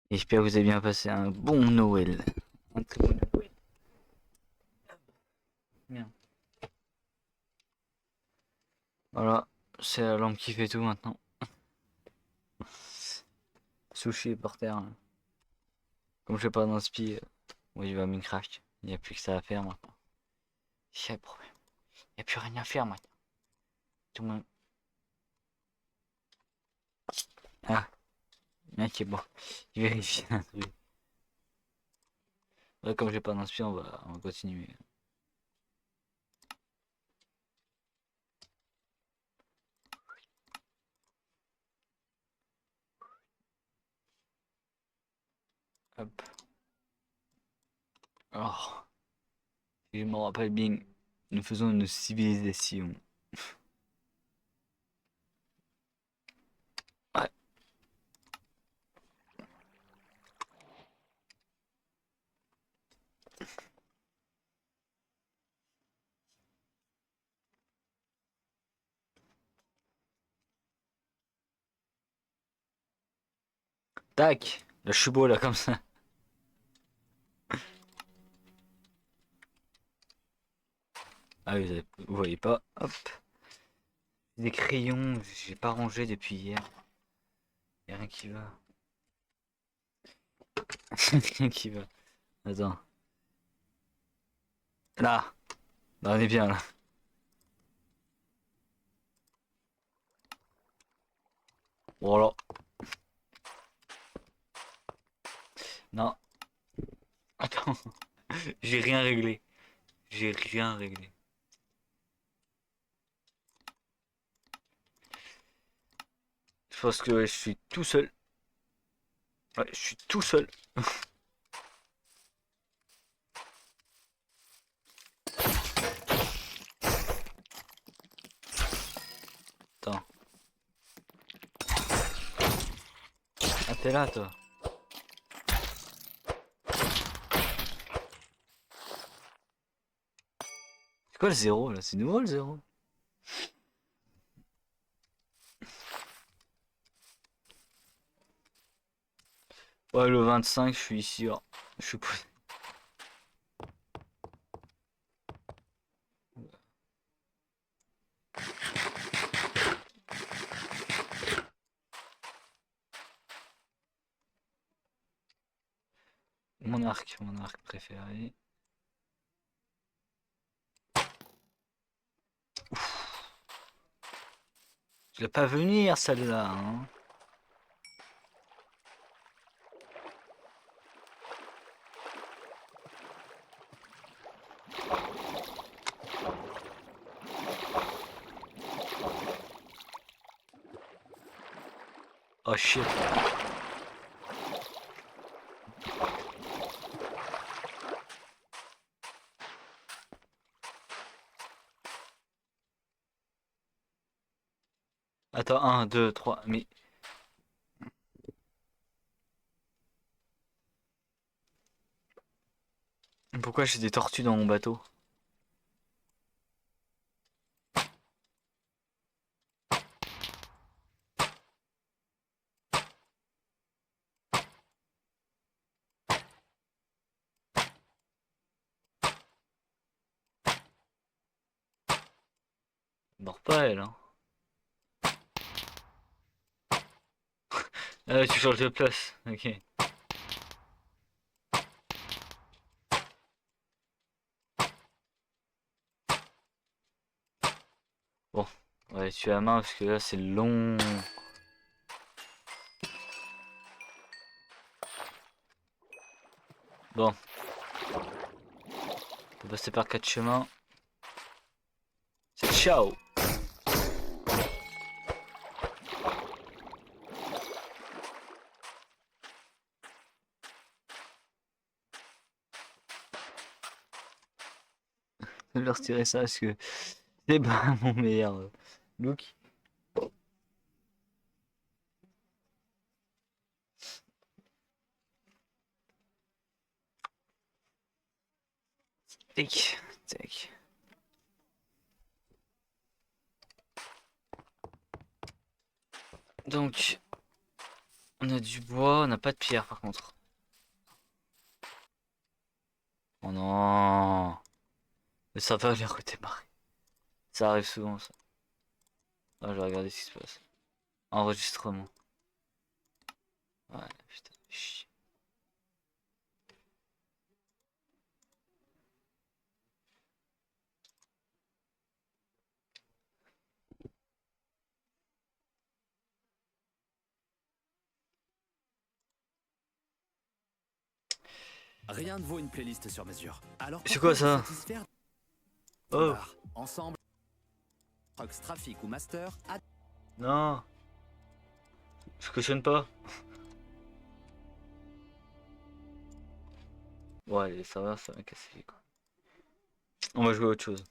J'espère que vous avez bien passé un bon Noël. Un très bon Noël. Bien. Voilà, c'est la lampe qui fait tout maintenant. Sushi est par terre. Comme je fais pas d'inspi, oui, il va Minecraft. Il n'y a plus que ça à faire maintenant. C'est le problème. Il n'y a plus rien à faire maintenant. Tout le monde. Ah, ok, bon. Je vérifie un truc. Ouais, comme j'ai pas d'inspi, on va continuer. Hop. Alors, si je me rappelle bien, nous faisons une civilisation. Ouais. Tac. Là, je suis beau là comme ça. Ah oui, vous voyez pas. Hop. Des crayons, j'ai pas rangé depuis hier. Y'a rien qui va. Rien qui va. Attends. Là. Là, on est bien là. Voilà. Non. Attends. J'ai rien réglé. J'ai rien réglé. Je pense que ouais, je suis tout seul. Ouais, je suis tout seul. Attends. Ah, t'es là, toi. C'est quoi le zéro là? C'est nouveau le zéro? Ouais, le 25, je suis ici. Oh. Je suis posé. Mon arc préféré. Je l'ai pas venir celle-là, hein. Oh shit. Attends, un, 2, 3. Mais pourquoi j'ai des tortues dans mon bateau? Mort pas elle, hein. Ah, tu changes de place. Ok. Bon. Ouais, tu as la main parce que là c'est long. Bon. faut passer par 4 chemins. C'est ciao. Je vais leur retirer ça parce que c'est pas mon meilleur look. Tac, tac. Donc, on a du bois, on n'a pas de pierre par contre. Oh non. Le serveur il a redémarré. Ça arrive souvent ça. Ah, je vais regarder ce qui se passe. Enregistrement. Ouais, putain, chier. Rien ne vaut une playlist sur mesure. Alors C'est quoi ça? Oh ensemble, Prox, Traffic ou Master. non. Je cautionne pas. Ouais, les serveurs ça m'a cassé les couilles. On va jouer à autre chose.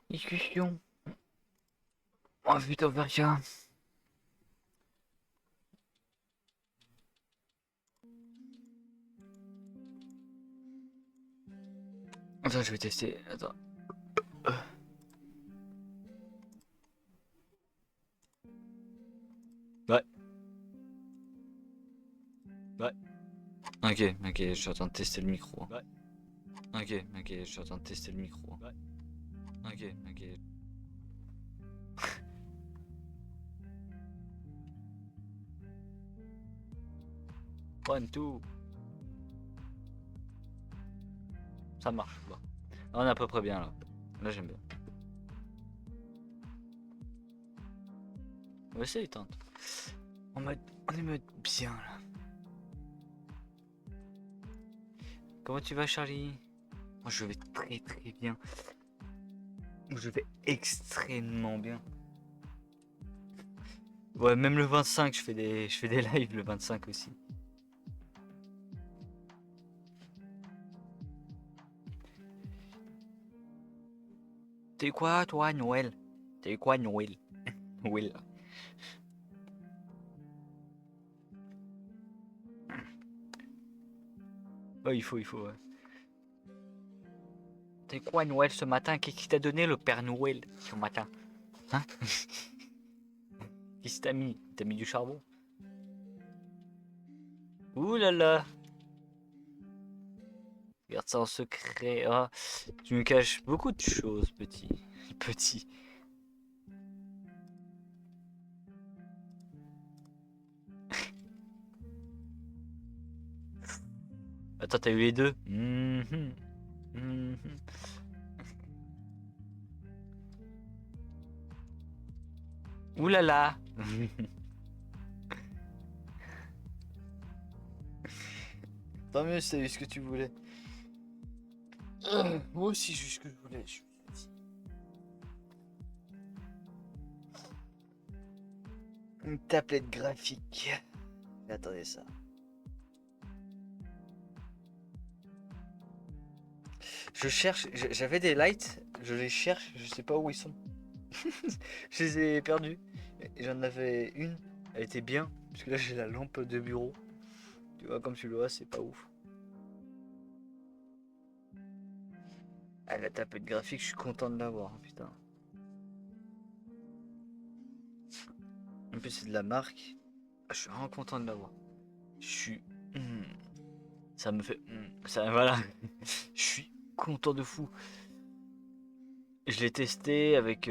Discussion. Oh putain, Verja. Attends, je vais tester. Attends. Ouais. Ouais. Ok, ok, je suis en train de tester le micro. Ouais. Ok, ok, je suis en train de tester le micro. Ouais. Ok, ok. 1, 2. Ça marche. Bon. On est à peu près bien là. Là j'aime bien. On va essayer, tente. On est mode bien là. Comment tu vas, Charlie? Moi je vais très très bien. Je vais extrêmement bien. Ouais, même le 25, je fais des lives le 25 aussi. T'es quoi toi, Noël? T'es quoi, Noël? Noël. Ouais, il faut, ouais. T'es quoi, Noël, ce matin? Qu'est-ce qu'il t'a donné le Père Noël ce matin? Hein? Qu'est-ce qu'il t'a mis? T'as mis du charbon? Ouh là là! Garde ça en secret. Ah, tu me caches beaucoup de choses, petit. Petit. Attends, t'as eu les deux? Mhm, mhm. Ouh là là! Tant mieux si t'as eu ce que tu voulais. Moi aussi, j'ai eu ce que je voulais. Je suis petit. Une tablette graphique. Attendez ça. Je cherche, j'avais des lights, je les cherche, je sais pas où ils sont. Je les ai perdus. J'en avais une, elle était bien, parce que là j'ai la lampe de bureau. Tu vois, comme tu le vois, c'est pas ouf. Ah, la tablette graphique, je suis content de l'avoir, putain. En plus, c'est de la marque. Ah, je suis vraiment content de l'avoir. Je suis. Ça me fait. Ça, voilà. Je suis content de fou. Je l'ai testé avec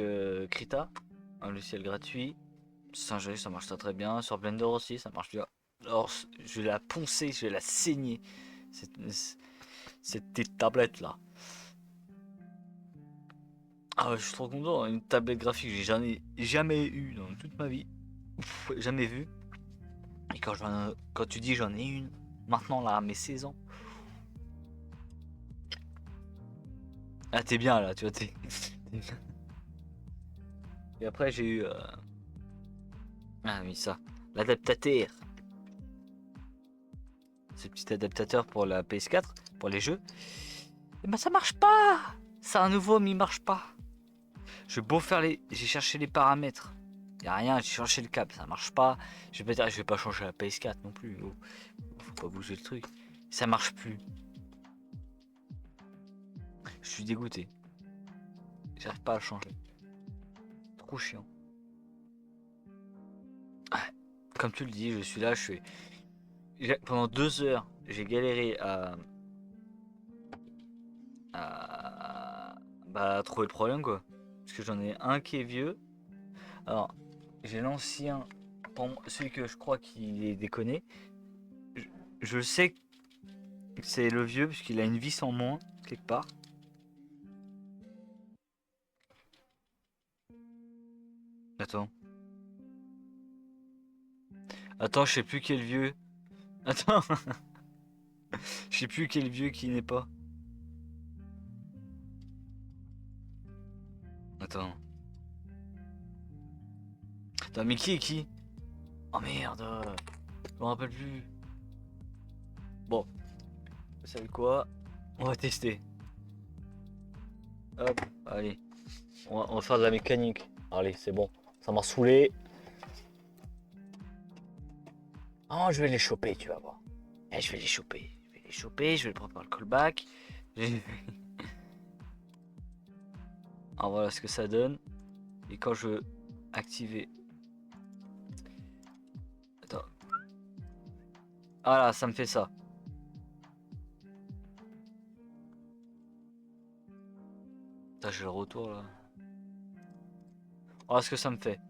Krita, un logiciel gratuit. Singerie, ça marche très très bien. Sur Blender aussi, ça marche bien. Alors, je vais la poncer, je vais la saigner. Cette tablette là. Ah, je suis trop content. Une tablette graphique, j'en ai jamais eu dans toute ma vie. Jamais vu. Et quand tu dis j'en ai une, Maintenant là, à mes 16 ans. Ah t'es bien là, tu vois, t'es bien. Et après j'ai eu... Ah oui ça, l'adaptateur. Ce petit adaptateur pour la PS4, pour les jeux. Et ben ça marche pas. C'est un nouveau mais il marche pas. Je vais beau faire les... J'ai cherché les paramètres. Y a rien, j'ai cherché le câble, ça marche pas. Je vais pas dire, je vais pas changer la PS4 non plus. Oh. Faut pas bouger le truc. Ça marche plus. Je suis dégoûté. J'arrive pas à le changer. Trop chiant. Comme tu le dis, je suis là, je suis... Pendant 2 heures, j'ai galéré à trouver le problème quoi. Parce que j'en ai un qui est vieux. Alors, j'ai l'ancien, celui que je crois qu'il est déconné. Je, je sais que c'est le vieux puisqu'il a une vis en moins quelque part. Attends. Attends, je sais plus quel vieux. Attends. Je sais plus quel vieux qui n'est pas. Attends. Attends, mais qui est qui? Oh merde. Je me rappelle plus. Bon, vous savez quoi? On va tester. Hop, allez. On va faire de la mécanique. Allez, c'est bon. Ça m'a saoulé. Oh, je vais les choper, tu vas voir. Eh, je vais les choper. Je vais les choper, je vais le prendre par le callback. Alors voilà ce que ça donne. Et quand je veux activer... Attends. Voilà, ça me fait ça. Putain, j'ai le retour là. Voilà ce que ça me fait.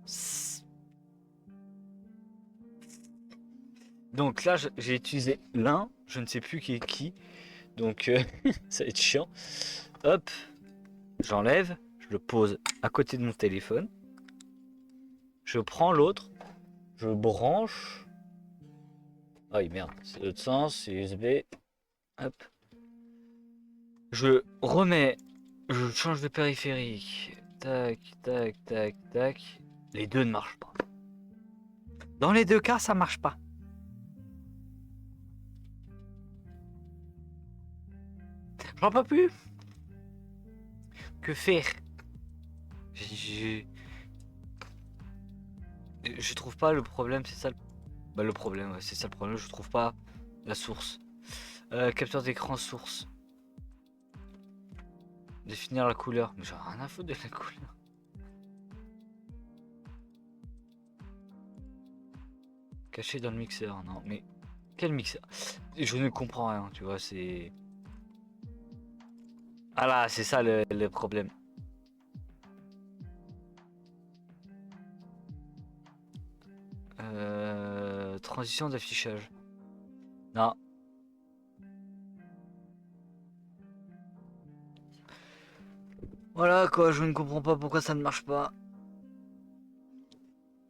Donc là, j'ai utilisé l'un. Je ne sais plus qui est qui. Donc ça va être chiant. Hop. J'enlève. Je le pose à côté de mon téléphone. Je prends l'autre. Je branche. Ah oui, merde. C'est l'autre sens. C'est USB. Hop. Je remets. Je change de périphérique. Tac, tac, tac, tac. Les deux ne marchent pas. Dans les deux cas, ça marche pas. J'en peux plus. Que faire? Je, je trouve pas le problème, c'est ça. Bah, le problème, ouais, c'est ça le problème. Je trouve pas la source. Capteur d'écran source. Définir la couleur. Mais j'ai rien à foutre de la couleur. Caché dans le mixeur. Non, mais quel mixeur? Je ne comprends rien, tu vois, c'est... Ah là, c'est ça le problème. Transition d'affichage. Non. Voilà quoi, je ne comprends pas pourquoi ça ne marche pas.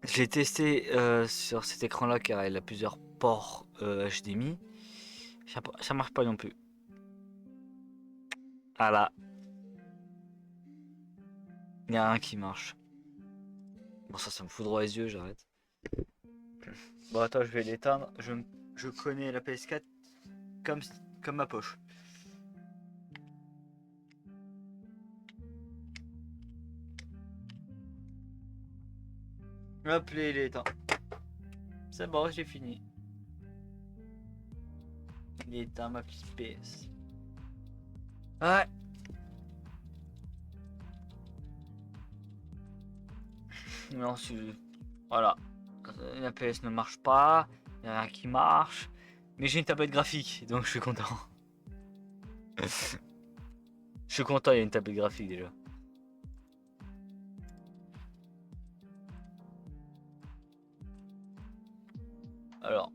J'ai testé sur cet écran là car il a plusieurs ports HDMI. Ça marche pas non plus. Ah là. Il y a un qui marche. Bon ça me foudroie les yeux, j'arrête. Bon attends, je vais l'éteindre. Je connais la PS4 comme, comme ma poche. Hop, il est éteint. C'est bon, j'ai fini. Il est éteint ma petite PS. Ouais. Non, voilà. La PS ne marche pas. Il n'y a rien qui marche. Mais j'ai une tablette graphique, donc je suis content. Je suis content, il y a une tablette graphique déjà. Alors.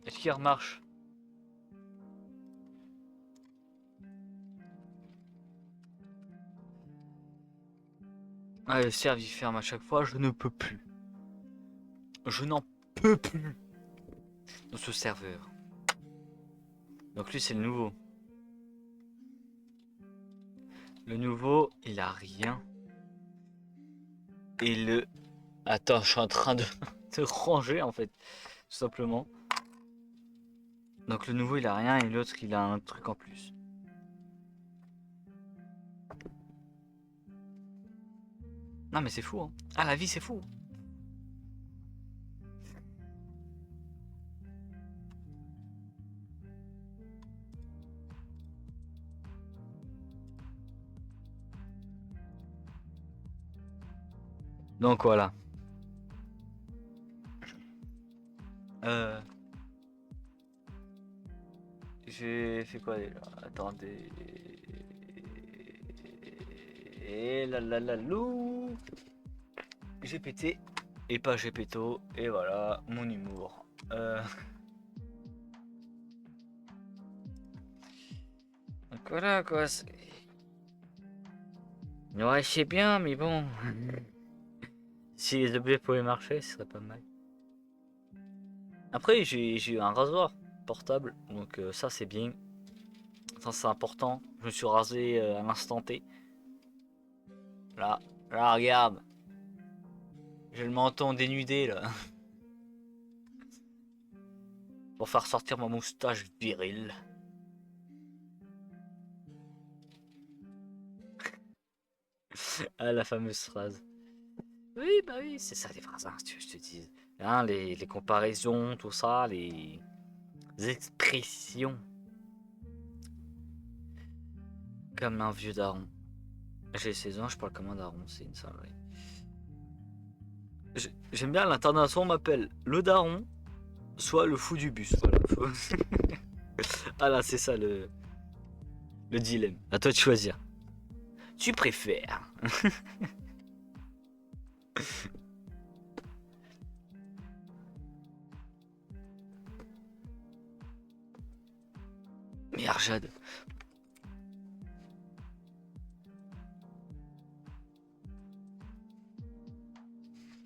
Est-ce qu'il remarche? Ah, le serve il ferme à chaque fois, je ne peux plus. Je n'en peux plus de ce serveur. Donc lui c'est le nouveau. Le nouveau, il a rien. Et le... Attends, je suis en train de, de ranger en fait, tout simplement. Donc le nouveau il a rien et l'autre il a un truc en plus. Non mais c'est fou hein. Ah la vie c'est fou. Donc voilà. Euh... J'ai fait quoi déjà? Attendez. Et la lou. J'ai pété. Et pas j'ai péto. Et voilà, mon humour. Donc voilà quoi. Ouais, je sais bien, mais bon. Si les objets pouvaient marcher, ce serait pas mal. Après, j'ai eu un rasoir portable. Donc ça, c'est bien. Ça, c'est important. Je me suis rasé à l'instant T. Là, là, regarde. J'ai le menton dénudé là. Pour faire sortir ma moustache virile. Ah, la fameuse phrase. Oui, bah oui, c'est ça les phrases, hein, si tu veux que je te dise. Hein, les comparaisons, tout ça, les expressions. Comme un vieux daron. J'ai 16 ans, je parle comme un daron, c'est une salerie. J'aime bien l'intonation, on m'appelle le daron, soit le fou du bus. Voilà. Ah là, c'est ça le dilemme. À toi de choisir. Tu préfères. Mais Arjad.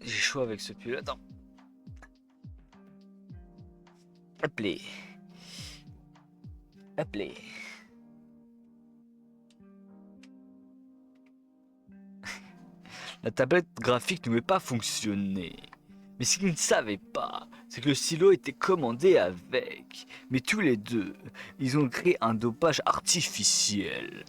J'ai chaud avec ce pull. Attends. Appelez. Appelez. La tablette graphique ne pouvait pas fonctionner. Mais ce qu'ils ne savaient pas, c'est que le stylo était commandé avec. Mais tous les deux, ils ont créé un dopage artificiel.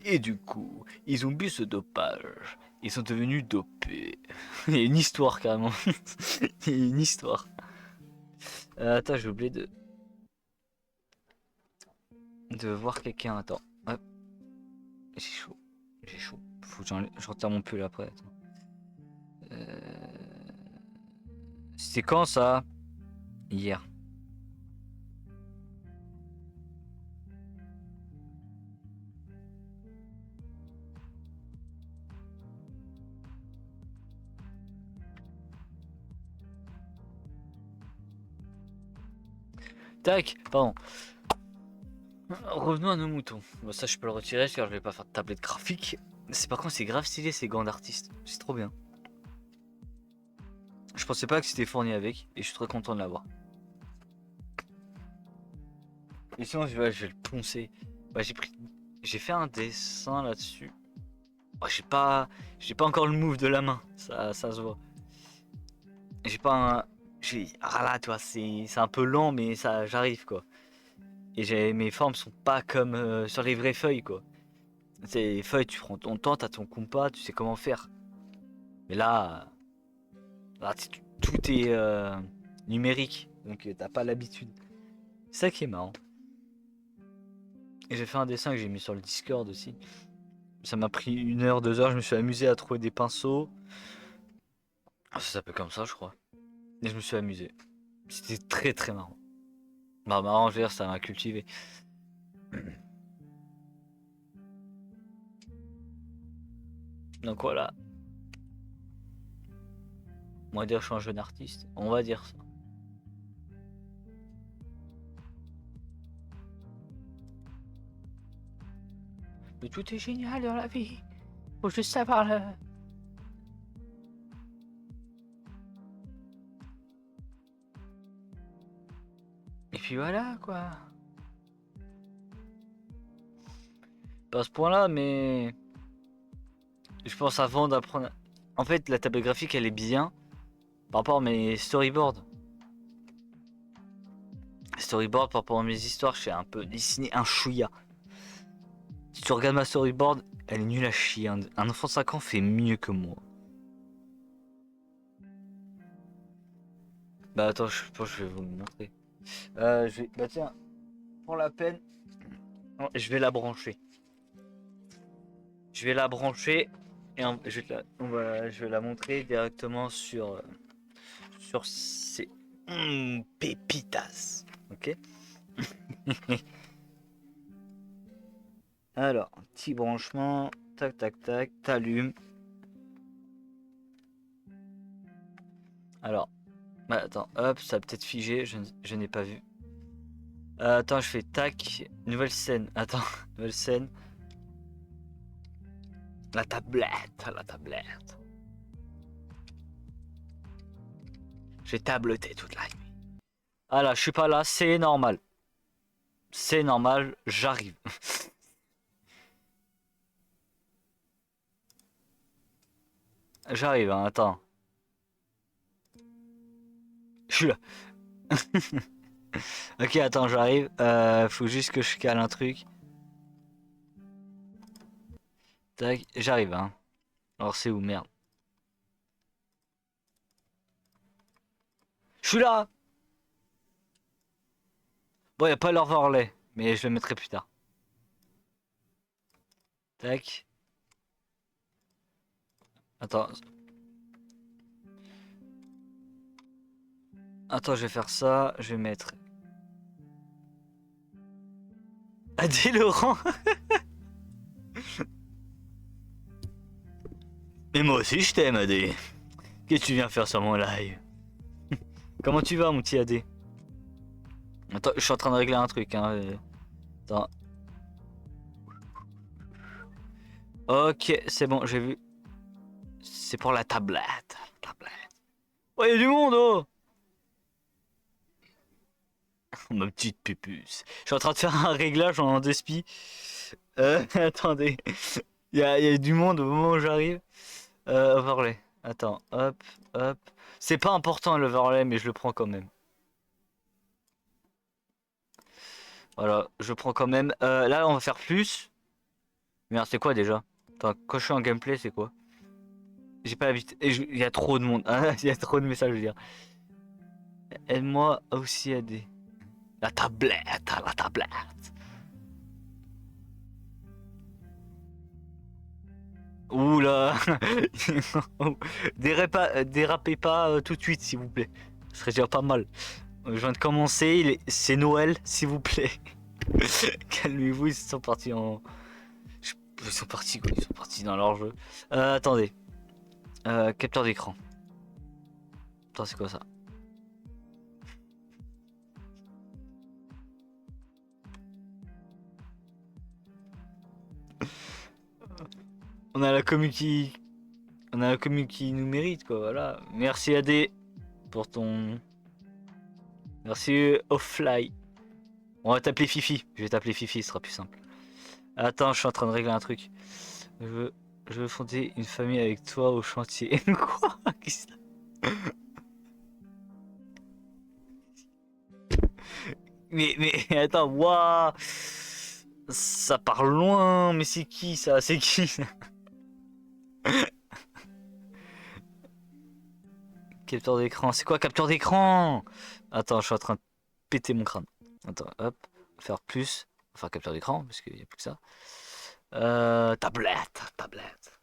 Et du coup, ils ont bu ce dopage. Ils sont devenus dopés. Il y a une histoire carrément. Il y a une histoire. Attends, j'ai oublié de voir quelqu'un. Attends. Hop. J'ai chaud. J'ai chaud. Faut que je retire mon pull après. Attends. C'était quand ça? Hier. Tac, pardon. Revenons à nos moutons. Bon, ça, je peux le retirer car je vais pas faire de tablette graphique. C'est par contre, c'est grave stylé ces gants d'artiste. C'est trop bien. Je pensais pas que c'était fourni avec et je suis très content de l'avoir. Et sinon, je vais le poncer. Bah, j'ai fait un dessin là-dessus. Oh, j'ai pas encore le move de la main. Ça se voit. J'ai pas un, ah là, toi, c'est un peu lent, mais ça, j'arrive quoi. Et mes formes sont pas comme sur les vraies feuilles quoi. C'est les feuilles, tu prends ton temps, t'as ton compas, tu sais comment faire. Mais là tout est numérique, donc t'as pas l'habitude. C'est ça qui est marrant. Et j'ai fait un dessin que j'ai mis sur le Discord aussi. Ça m'a pris 1 heure, 2 heures, je me suis amusé à trouver des pinceaux. Ah, ça s'appelle comme ça, je crois. Et je me suis amusé. C'était très très marrant. Bah marrant, je veux dire, ça m'a cultivé. Donc voilà. On va dire que je suis un jeune artiste. On va dire ça. Mais tout est génial dans la vie. Faut juste savoir puis voilà quoi. Pas à ce point-là, mais je pense avant d'apprendre. En fait, la table graphique elle est bien par rapport à mes storyboards. Storyboard par rapport à mes histoires, je sais un peu dessiner un chouïa. Si tu regardes ma storyboard, elle est nulle à chier. Un enfant de 5 ans fait mieux que moi. Bah attends, je pense que je vais vous le montrer. Bah tiens, pour la peine, je vais la brancher. Je vais la brancher et je vais la montrer directement sur ces pépitas. Ok. Alors, petit branchement, tac tac tac, t'allumes. Alors, bah, attends, hop, ça a peut-être figé, je n'ai pas vu. Attends, je fais tac, nouvelle scène. Attends, nouvelle scène. La tablette, la tablette. J'ai tableté toute la nuit. Ah là, je suis pas là, c'est normal. C'est normal, j'arrive. J'arrive, hein, attends. Je suis là. Ok, attends, j'arrive. Faut juste que je cale un truc. Tac, j'arrive, hein. Alors c'est où, merde. Je suis là. Bon, y a pas l'overlay, mais je le mettrai plus tard. Tac. Attends. Attends, je vais faire ça. Je vais mettre. Adé Laurent. Mais moi aussi je t'aime, Adé. Qu'est-ce que tu viens faire sur mon live? Comment tu vas, mon petit Adé? Attends, je suis en train de régler un truc, hein. Attends. Ok, c'est bon, j'ai vu. C'est pour la tablette. Tablette. Oh, y a du monde, oh! Ma petite pupuce. Je suis en train de faire un réglage en despi. Attendez. Il y a du monde au moment où j'arrive. Overlay. Attends, hop, hop. C'est pas important l'overlay, mais je le prends quand même. Voilà, je prends quand même. Là, on va faire plus. Merde, c'est quoi déjà? Attends, quand je suis en gameplay, c'est quoi? J'ai pas l'habitude. Il y a trop de monde. Il y a trop de messages, je veux dire. Aide-moi aussi à aider. La tablette, la tablette. Oula. Dérapez pas tout de suite, s'il vous plaît. Ce serait déjà pas mal. Je viens de commencer, c'est Noël, s'il vous plaît. Calmez-vous, ils sont partis en. Ils sont partis quoi, ils sont partis dans leur jeu. Attendez. Capteur d'écran. Attends, c'est quoi ça? On a la commu qui. On a la commu qui nous mérite quoi, voilà. Merci AD pour ton. Merci Offly. On va t'appeler Fifi. Je vais t'appeler Fifi, ce sera plus simple. Attends, je suis en train de régler un truc. Je veux, je veux fonder une famille avec toi au chantier. Quoi? Qu'est-ce que mais attends, waouh! Ça part loin, mais c'est qui ça? C'est qui ça? Capteur d'écran, c'est quoi capteur d'écran? Attends, je suis en train de péter mon crâne. Attends, hop, faire plus. Enfin, capteur d'écran, parce qu'il n'y a plus que ça. Tablette, tablette.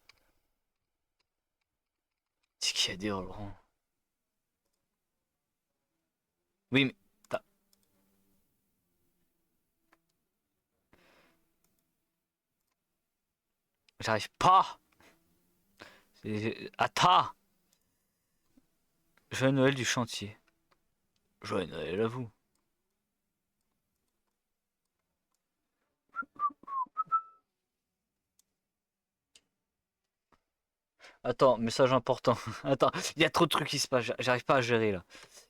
C'est qui a dit Laurent? Oui, mais. J'arrive pas! Attends! Joyeux Noël du chantier. Joyeux Noël à vous. Attends, message important. Attends, il y a trop de trucs qui se passent. J'arrive pas à gérer là.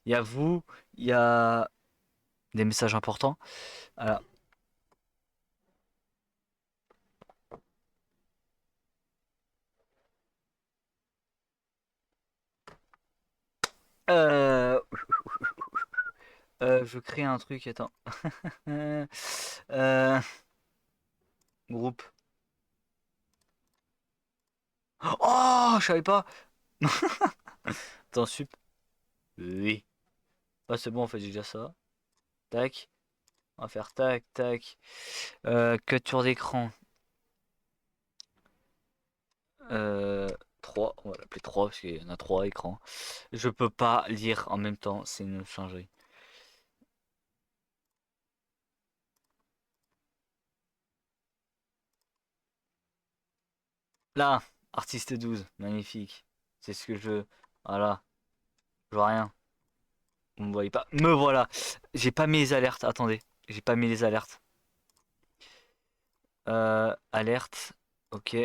Il y a vous, il y a. des messages importants. Voilà. Euh, je crée un truc, attends. Euh, groupe. Oh, je savais pas. Attends, sup. Oui. Ah, c'est bon, en fait, j'ai déjà ça. Tac. On va faire tac, tac. Capture d'écran. Euh, 3. On va l'appeler 3 parce qu'il y en a 3 écrans. Je peux pas lire en même temps, c'est une singerie. Là, artiste 12, magnifique. C'est ce que je veux. Voilà, je vois rien. Vous me voyez pas. Me voilà. J'ai pas mis les alertes. Attendez, j'ai pas mis les alertes. Alerte. Ok.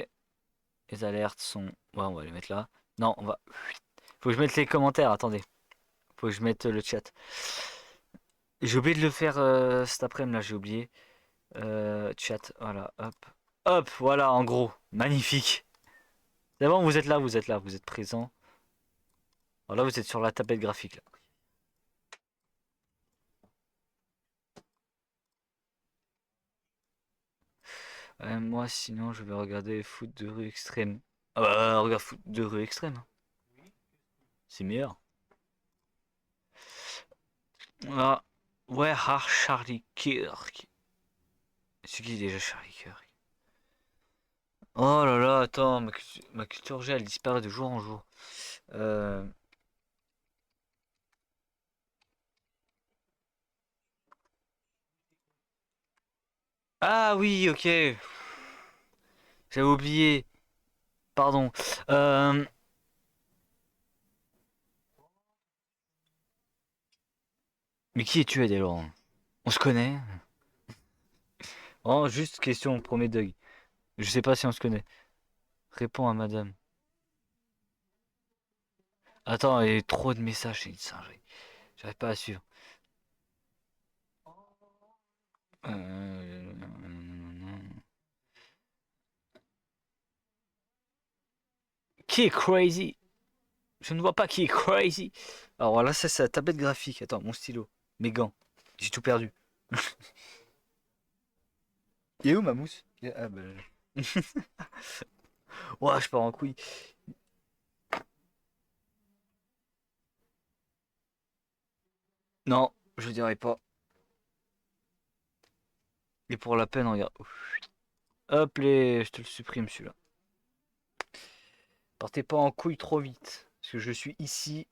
Les alertes sont. Ouais, on va les mettre là. Non, on va. Faut que je mette les commentaires. Attendez. Faut que je mette le chat. J'ai oublié de le faire cet après-midi là. J'ai oublié. Chat. Voilà. Hop. Hop. Voilà. En gros. Magnifique. C'est bon. Vous êtes là. Vous êtes là. Vous êtes présent. Voilà. Vous êtes sur la tablette graphique là. Moi, sinon, je vais regarder foot de rue extrême. Ah bah, regarde foot de rue extrême. C'est meilleur. Ah, ouais, Charlie Kirk. C'est qui déjà Charlie Kirk? Oh là là, attends, ma culture G, elle disparaît de jour en jour. Euh... Ah oui, ok. J'avais oublié. Pardon. Euh... Mais qui es-tu, Adèle Laurent? On se connaît? Oh, juste question, premier Doug. Je sais pas si on se connaît. Réponds à madame. Attends, il y a trop de messages, c'est une singerie. J'arrive pas à suivre. Euh, Qui est crazy? Je ne vois pas qui est crazy. Alors là, ça, c'est la tablette graphique. Attends, mon stylo. Mes gants. J'ai tout perdu. Il est où ma mousse? Ah bah. Ouah, je pars en couille. Non, je dirais pas. Et pour la peine, regarde. Hop, je te le supprime celui-là. Partez pas en couille trop vite. Parce que je suis ici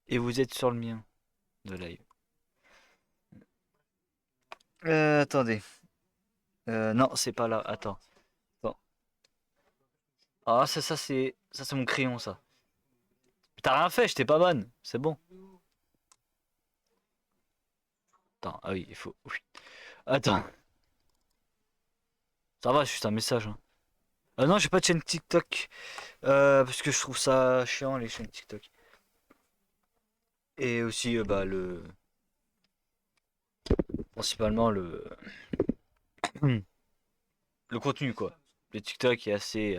et vous êtes sur le mien de live. Attendez. Non, c'est pas là. Attends. Attends. Ah, ça c'est mon crayon, ça. T'as rien fait, j'étais pas bonne. C'est bon. Attends, ah oui, il faut. Oui. Attends. Ça va, c'est juste un message, hein. Non, j'ai pas de chaîne TikTok. Parce que je trouve ça chiant, les chaînes TikTok. Et aussi, bah, principalement le contenu, quoi. Le TikTok est assez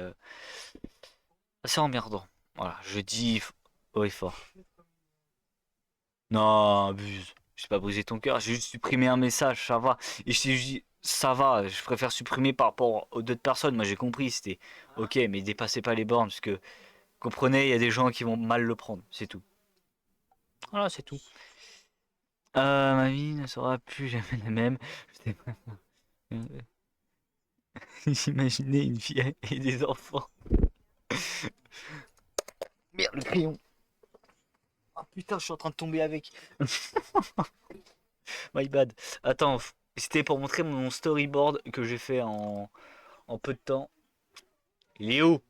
emmerdant. Voilà, je dis haut et fort. Non, abuse. J'ai pas brisé ton cœur, j'ai juste supprimé un message, ça va. Et je t'ai juste dit, ça va, je préfère supprimer par rapport aux d'autres personnes. Moi, j'ai compris, c'était ok, mais dépassez pas les bornes, parce que, comprenez, il y a des gens qui vont mal le prendre, c'est tout. Voilà, c'est tout. Ma vie ne sera plus jamais la même. Je t'ai pas- J'imaginais une fille et des enfants. Merde, le crayon. Ah putain, je suis en train de tomber avec. My bad. Attends, c'était pour montrer mon storyboard que j'ai fait en peu de temps. Il est où?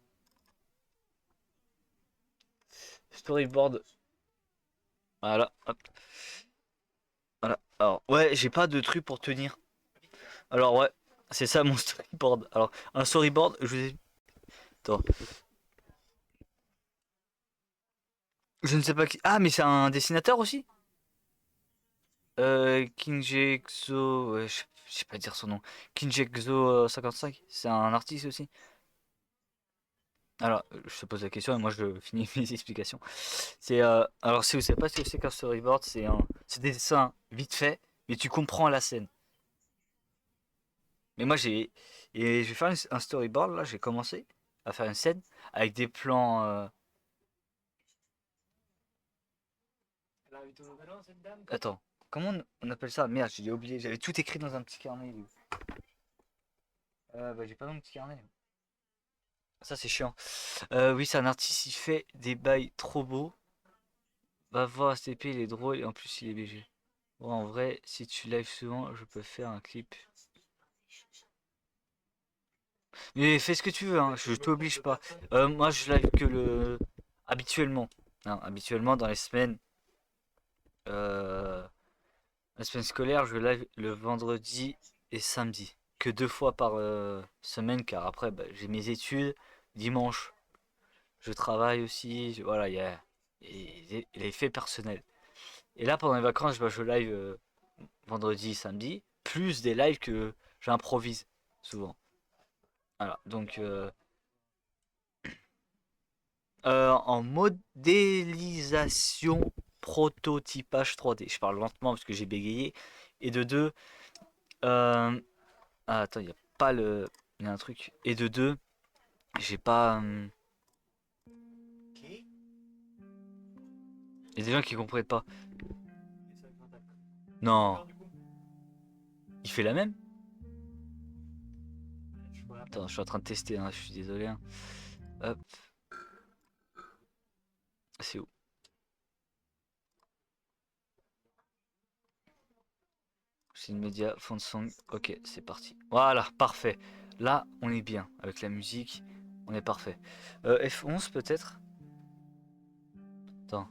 Storyboard. Voilà, hop, voilà. Alors, ouais, j'ai pas de truc pour tenir. Alors, ouais, c'est ça mon storyboard. Alors, un storyboard, je vous ai. Attends. Je ne sais pas qui. Ah, mais c'est un dessinateur aussi? Kinjexo, ouais, je sais pas dire son nom. Kinjexo 55, c'est un artiste aussi. Alors, je te pose la question et moi je finis mes explications. Alors si vous savez pas ce que c'est qu'un storyboard, c'est des dessins vite fait, mais tu comprends la scène. Mais moi je vais faire un storyboard là, j'ai commencé à faire une scène avec des plans. Attends, comment on appelle ça? Merde, j'ai oublié, j'avais tout écrit dans un petit carnet. Bah j'ai pas mon petit carnet. Ça c'est chiant. Oui, c'est un artiste, il fait des bails trop beaux. Va voir STP, il est drôle et en plus il est BG. Bon, en vrai, si tu live souvent, je peux faire un clip. Mais fais ce que tu veux, hein, je t'oblige pas. Moi, je live que le. Habituellement. Hein, habituellement, dans les semaines. euh, La semaine scolaire, je live le vendredi et samedi. Que 2 fois par semaine, car après, bah, j'ai mes études. Dimanche, je travaille aussi. Voilà, il y a les faits personnels. Et là, pendant les vacances, bah, je live vendredi, samedi, plus des lives que j'improvise souvent. Voilà, donc en modélisation prototypage 3D. Je parle lentement parce que j'ai bégayé. Et de deux, ah, attends, il n'y a pas le. Il y a un truc. Et de deux, j'ai pas. Il y a des gens qui comprennent pas. Non, il fait la même? Attends, je suis en train de tester, hein, je suis désolé, hein. Hop, c'est où? C'est une média, fond de son. Ok, c'est parti. Voilà, parfait. Là, on est bien. Avec la musique, on est parfait. F11 peut-être? Attends.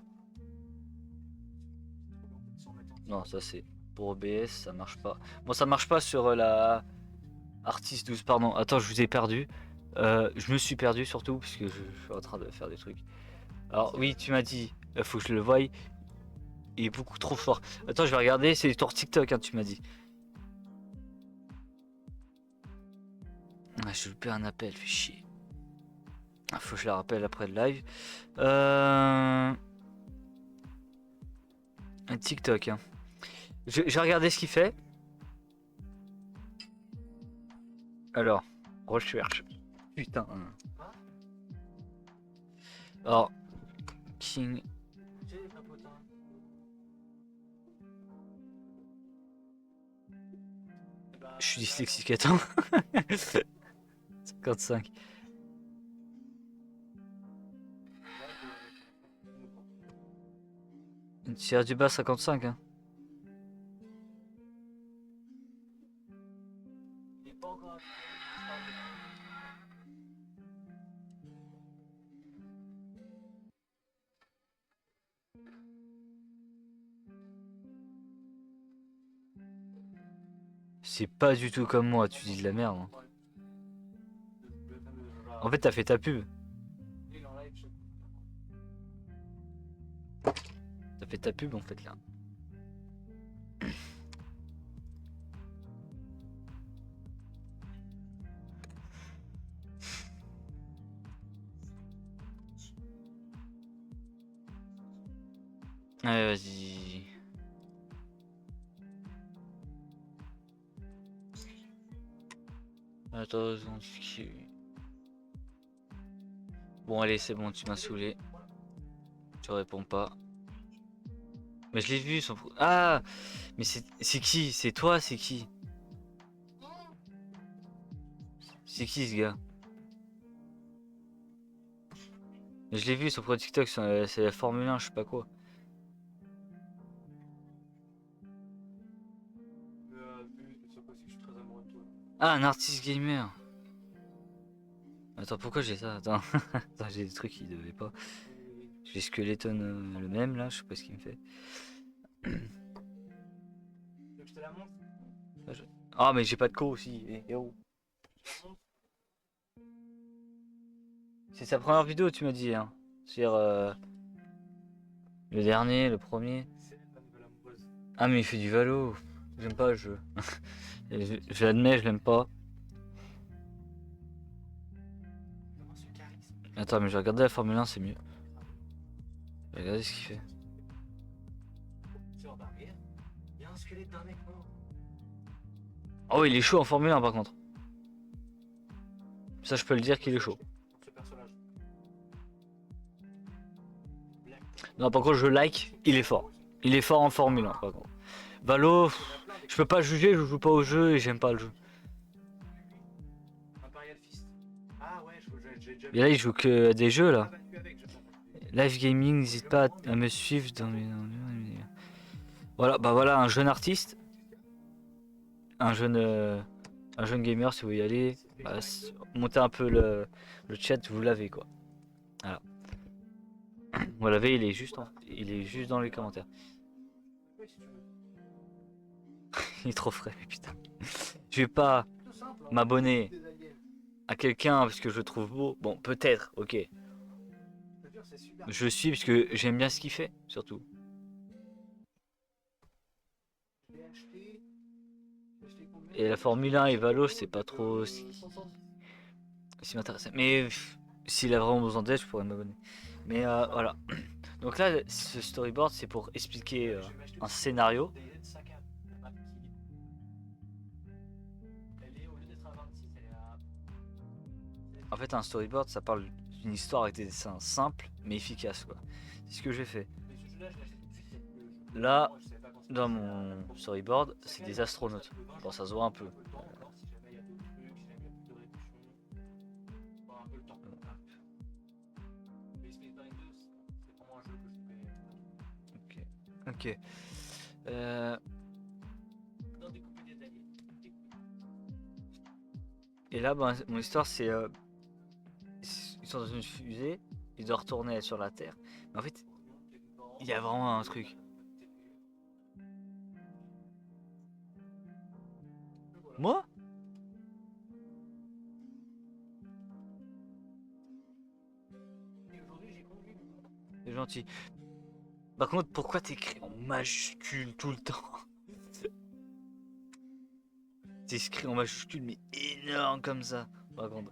Non, ça c'est pour OBS, ça marche pas. Bon, ça marche pas sur la Artist 12, pardon. Attends, je vous ai perdu. Je me suis perdu surtout parce que je suis en train de faire des trucs. Alors oui, tu m'as dit, faut que je le voie. Il est beaucoup trop fort. Attends, je vais regarder. C'est sur TikTok, hein, tu m'as dit. Ah, j'ai loupé un appel, fais chier. Ah, faut que je la rappelle après le live. Un TikTok, hein. J'ai regardé ce qu'il fait. Alors, recherche. Putain. Alors, King. Je suis dyslexique, attends. 55. Une tire du bas 55, hein. C'est pas du tout comme moi, tu dis de la merde, hein. En fait, t'as fait ta pub. T'as fait ta pub en fait là. Allez, vas-y. Attends, bon, allez, c'est bon, tu m'as saoulé. Tu réponds pas. Mais je l'ai vu son. Ah, mais c'est qui? C'est toi? C'est qui? C'est qui ce gars? Mais je l'ai vu sur TikTok, c'est la Formule 1, je sais pas quoi. Ah, un artiste gamer. Attends, pourquoi j'ai ça? Attends, attends, j'ai des trucs qui devaient pas. J'ai Skeleton le même là, je sais pas ce qu'il me fait. Ah, mais j'ai pas de co aussi. Oh. C'est sa première vidéo, tu m'as dit, hein. Sur le dernier, le premier. Ah mais il fait du valo. J'aime pas le jeu. Et je l'admets, je l'aime pas. Attends, mais je vais regarder la Formule 1, c'est mieux. Je vais regarder ce qu'il fait. Oh, il est chaud en Formule 1 par contre. Ça, je peux le dire qu'il est chaud. Non, par contre, je like, il est fort. Il est fort en Formule 1 par contre. Valo, je peux pas juger, je joue pas au jeu et j'aime pas le jeu. Et là, il joue que à des jeux là. Live Gaming, n'hésite pas à me suivre dans mes. Voilà, bah voilà un jeune artiste, un jeune gamer si vous y allez. Bah, montez un peu le chat, vous l'avez quoi. Voilà. Vous l'avez, il est juste dans les commentaires. Il est trop frais, putain. Je vais pas m'abonner à quelqu'un parce que je le trouve beau. Bon, peut-être, ok. Je suis parce que j'aime bien ce qu'il fait, surtout. Et la Formule 1 et Valo, c'est pas trop ce qui m'intéresse. Mais s'il a vraiment besoin d'aide, je pourrais m'abonner. Mais voilà. Donc là, ce storyboard, c'est pour expliquer un scénario. En fait, un storyboard, ça parle d'une histoire avec des dessins simples mais efficaces, quoi. C'est ce que j'ai fait. Là, dans mon storyboard, c'est des astronautes. Bon, ça se voit un peu. Ok. Ok. Et là, ben, mon histoire, c'est ils sont dans une fusée, ils doivent retourner sur la Terre. Mais en fait, il y a vraiment un truc. Moi? C'est gentil. Par contre, pourquoi t'écris en majuscule tout le temps? T'écris en majuscule, mais énorme comme ça. Par contre,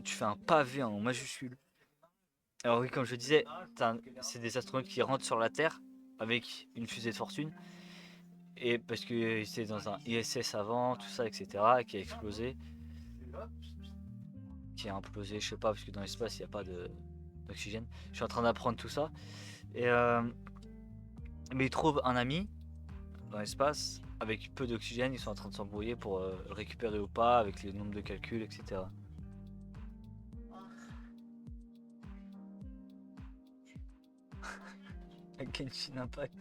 tu fais un pavé en majuscule. Alors oui, comme je disais, c'est des astronautes qui rentrent sur la Terre avec une fusée de fortune. Et parce que c'était dans un ISS avant, tout ça, etc., qui a explosé. Qui a implosé, je sais pas, parce que dans l'espace, il n'y a pas d'oxygène. Je suis en train d'apprendre tout ça. Et mais ils trouvent un ami dans l'espace avec peu d'oxygène. Ils sont en train de s'embrouiller pour le récupérer ou pas, avec les nombres de calculs, etc. Genshin Impact.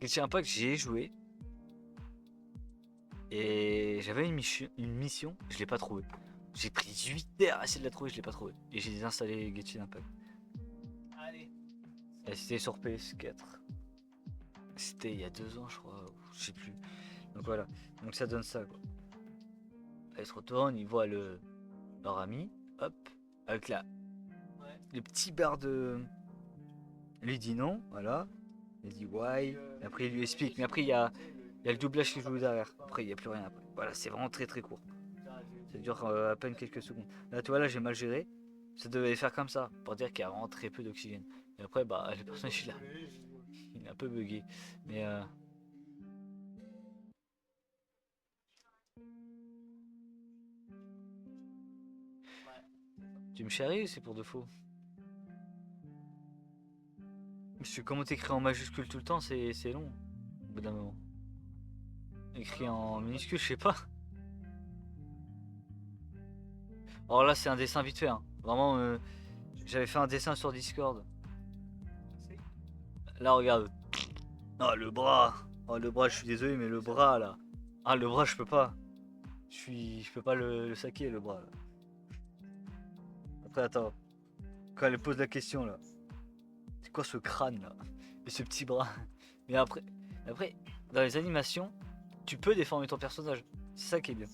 Genshin Impact, j'y ai joué. Et j'avais une mission, je l'ai pas trouvée. J'ai pris 8 heures à essayer de la trouver, je l'ai pas trouvée. Et j'ai désinstallé Genshin Impact. Et c'était sur PS4. C'était il y a 2 ans, je crois, je sais plus. Donc voilà, donc ça donne ça quoi. Là, ils se retournent, ils voient leur ami, hop, avec les petits barres de. Il lui dit non, voilà. Il dit why. Et après il lui explique. Mais après il y a le doublage qui joue derrière. Après il n'y a plus rien après. Voilà, c'est vraiment très très court. Ça dure à peine quelques secondes. Là tu vois là j'ai mal géré. Ça devait faire comme ça, pour dire qu'il y a vraiment très peu d'oxygène. Et après bah le personnage il est un peu bugué. Mais tu me charries ou c'est pour de faux? Parce que comment t'écris en majuscule tout le temps, c'est long. Au bout d'un moment. Écrit en minuscule, je sais pas. Alors là, c'est un dessin vite fait. Hein. Vraiment, j'avais fait un dessin sur Discord. Là, regarde. Ah, le bras. Oh, le bras, je suis désolé, mais le bras là. Ah, le bras, je peux pas. Je peux pas le saquer, le bras. Là. Après, attends. Quand elle pose la question là. C'est quoi ce crâne là? Et ce petit bras? Mais après, dans les animations, tu peux déformer ton personnage. C'est ça qui est bien.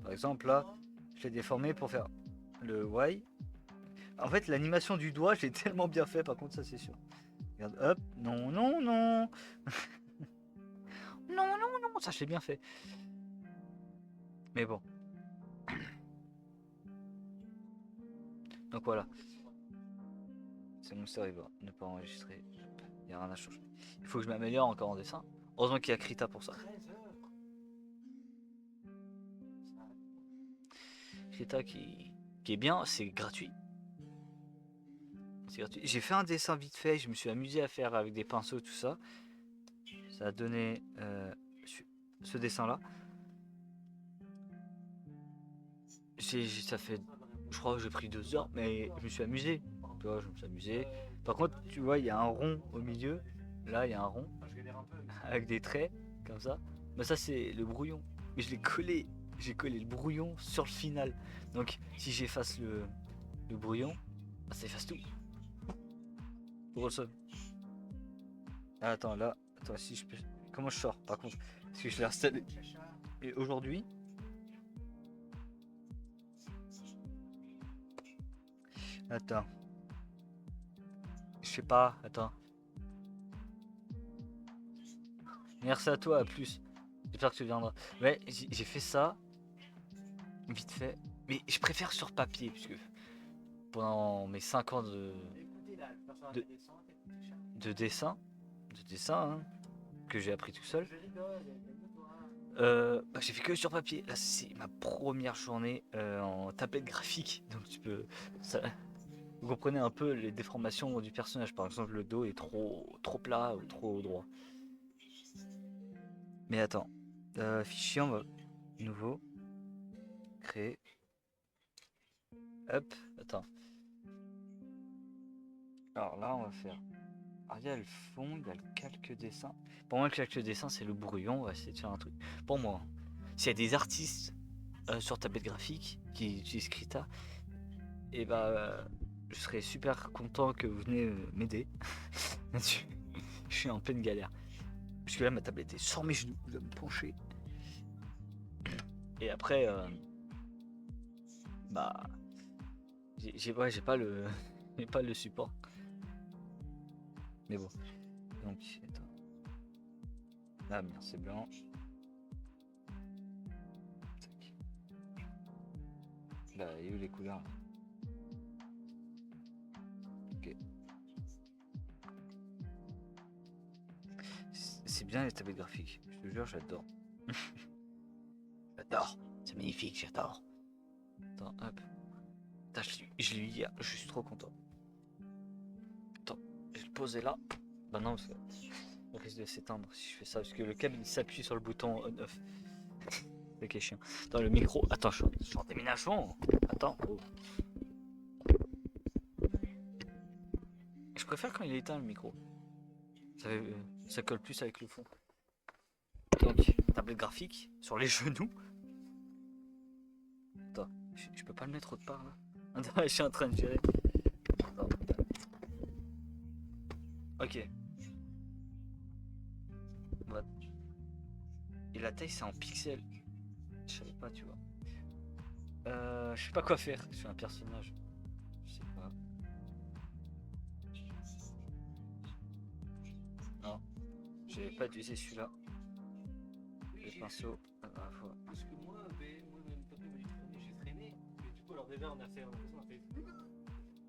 Par exemple, là, je l'ai déformé pour faire le Y. En fait, l'animation du doigt, je l'ai tellement bien fait, par contre, ça c'est sûr. Regarde, hop, non, non, non. Non, non, non, ça j'ai bien fait. Mais bon. Donc voilà. C'est Monster River. Ne pas enregistrer. Il n'y a rien à changer. Il faut que je m'améliore encore en dessin. Heureusement qu'il y a Krita pour ça. Krita qui est bien, c'est gratuit. C'est gratuit. J'ai fait un dessin vite fait, je me suis amusé à faire avec des pinceaux, tout ça. Ça a donné ce dessin-là. Ça fait, je crois que j'ai pris 2 heures, mais je me suis amusé. Tu vois, je me suis amusé. Par contre, tu vois, il y a un rond au milieu. Là, il y a un rond avec des traits comme ça. Mais ça, c'est le brouillon. Mais je l'ai collé. J'ai collé le brouillon sur le final. Donc, si j'efface le brouillon, bah, ça efface tout. Pour le seul. Ah, attends, là, attends, si je peux. Comment je sors par contre? Parce que je l'ai installé. Et aujourd'hui. Attends. Je sais pas, attends. Merci à toi, à plus. J'espère que tu viendras. Ouais, j'ai fait ça. Vite fait. Mais je préfère sur papier, puisque pendant mes 5 ans de, de dessin, hein, que j'ai appris tout seul, bah, j'ai fait que sur papier. Là, c'est ma première journée en tablette graphique. Donc tu peux. Vous comprenez un peu les déformations du personnage. Par exemple, le dos est trop plat ou trop droit. Mais attends. Fichier, on va. Nouveau. Créer. Hop. Attends. Alors là, on va faire. Alors, il y a le fond, il y a le calque dessin. Pour moi, le calque dessin, c'est le brouillon. On va essayer de faire un truc. Pour moi, s'il y a des artistes sur tablette graphique qui utilisent Krita, et bah, je serais super content que vous venez m'aider là-dessus. Je suis en pleine galère. Puisque là, ma tablette est sur mes genoux. Je dois me pencher. Et après, bah, j'ai pas le, j'ai pas le support. Mais bon. Donc, attends. Ah bien, c'est blanc. Tac. Bah, il y a où les couleurs là? Ok. C'est bien les tablettes graphiques. Je te jure, j'adore. J'adore. C'est magnifique, j'adore. Attends, hop. Putain, je l'ai eu hier, je suis trop content. Attends, je vais le poser là. Bah non, parce que il risque de s'éteindre si je fais ça, parce que le câble il s'appuie sur le bouton on-off. C'est qui est chiant. Attends, le micro. Attends, je suis en déménagement. Attends. Oh. Je préfère quand il est éteint le micro. Ça colle plus avec le fond. Donc, tablette graphique sur les genoux. Attends, je peux pas le mettre autre part là. Attends, je suis en train de gérer. Attends. Ok. Voilà. Et la taille c'est en pixels. Je savais pas, tu vois. Je sais pas quoi faire. Je suis un personnage. Je sais pas. Non. J'avais pas utilisé celui-là. Les pinceaux. Parce que moi, même quand même, j'ai freiné. Et du coup, alors déjà, on a fait.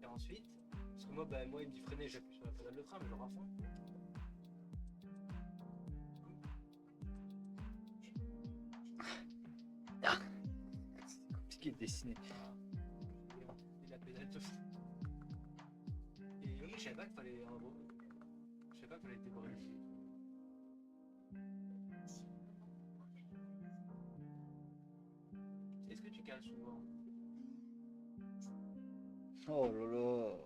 Et ensuite, parce que moi, il me dit freiner, j'appuie sur la pédale de frein, mais genre à fond. C'est compliqué de dessiner. Et la pédale de frein. Et oui, je savais pas qu'il fallait. Je savais pas qu'il fallait déborder. Est-ce que tu cales souvent? Oh là là.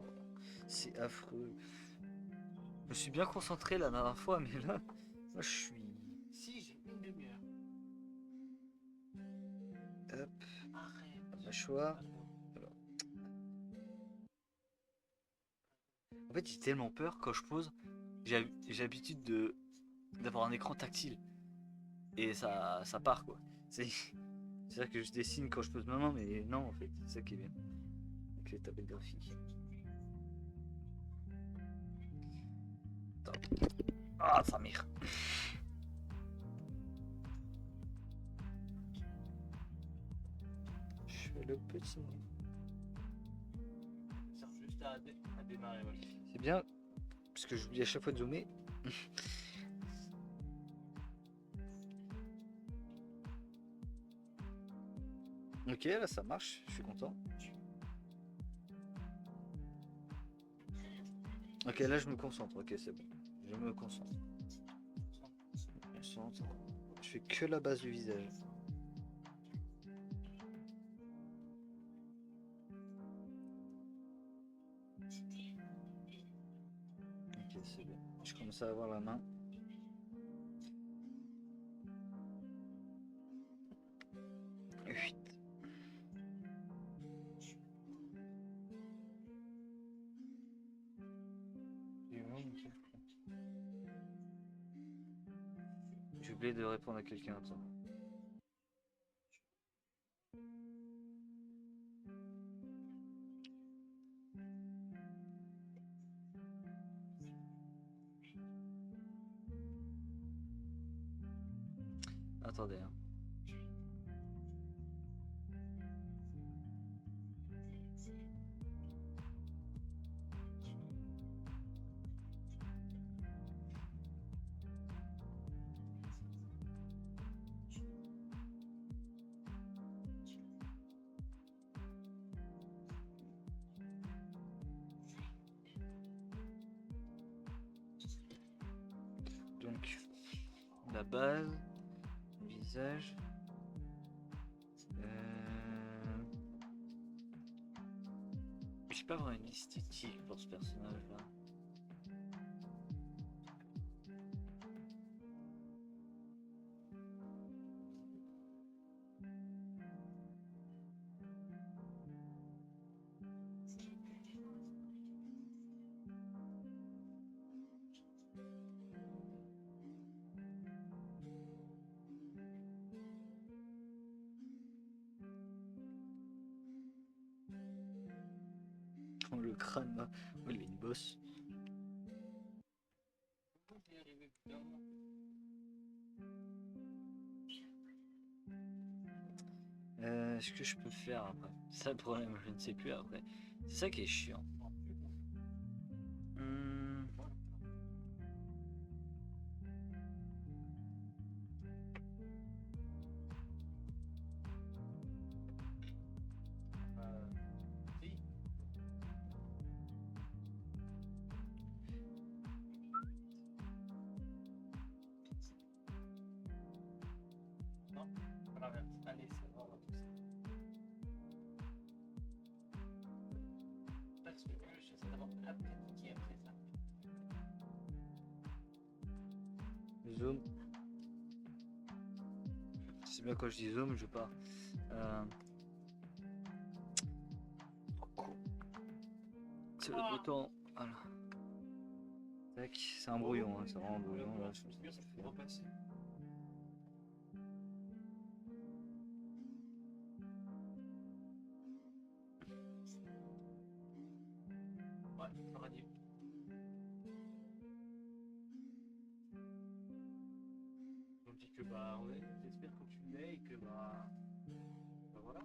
C'est affreux. Je me suis bien concentré la dernière fois, mais là, moi je suis. Si, j'ai une demi-heure. Hop, Arrête. mâchoire. Voilà. En fait, j'ai tellement peur quand je pose. J'ai l'habitude d'avoir un écran tactile. Et ça part quoi. C'est-à-dire que je dessine quand je pose ma main, mais non, en fait, c'est ça qui est bien. Avec les tablettes graphiques. Attends. Ah, Samir. Je fais le petit. Ça sert juste à démarrer, voilà. C'est bien, parce que j'oublie à chaque fois de zoomer. Ok, là ça marche, je suis content. Ok, là je me concentre, ok c'est bon. Je me concentre. Je fais que la base du visage. Ok, c'est bon. Je commence à avoir la main. Huit. J'ai oublié de répondre à quelqu'un d'autre. Attendez. Hein. Donc, la base, visage. J'ai pas vraiment une esthétique pour ce personnage-là. Oh, le crâne là, oh, il a une bosse. Est-ce que je peux faire après? C'est ça le problème, je ne sais plus après. C'est ça qui est chiant. Hmm. Si. Non, à l'inverse. Allez, c'est bon, on va pousser. Parce que j'essaie d'avoir la petite qui après ça. Zoom. C'est bien quand je dis zoom, je pars. C'est le bouton. Voilà. Tac, c'est un brouillon, hein, c'est vraiment un brouillon. Là, C'est bien, ça fait repasser. Ouais, ça va dire. On dit que bah on est, j'espère que tu l'es et que bah voilà.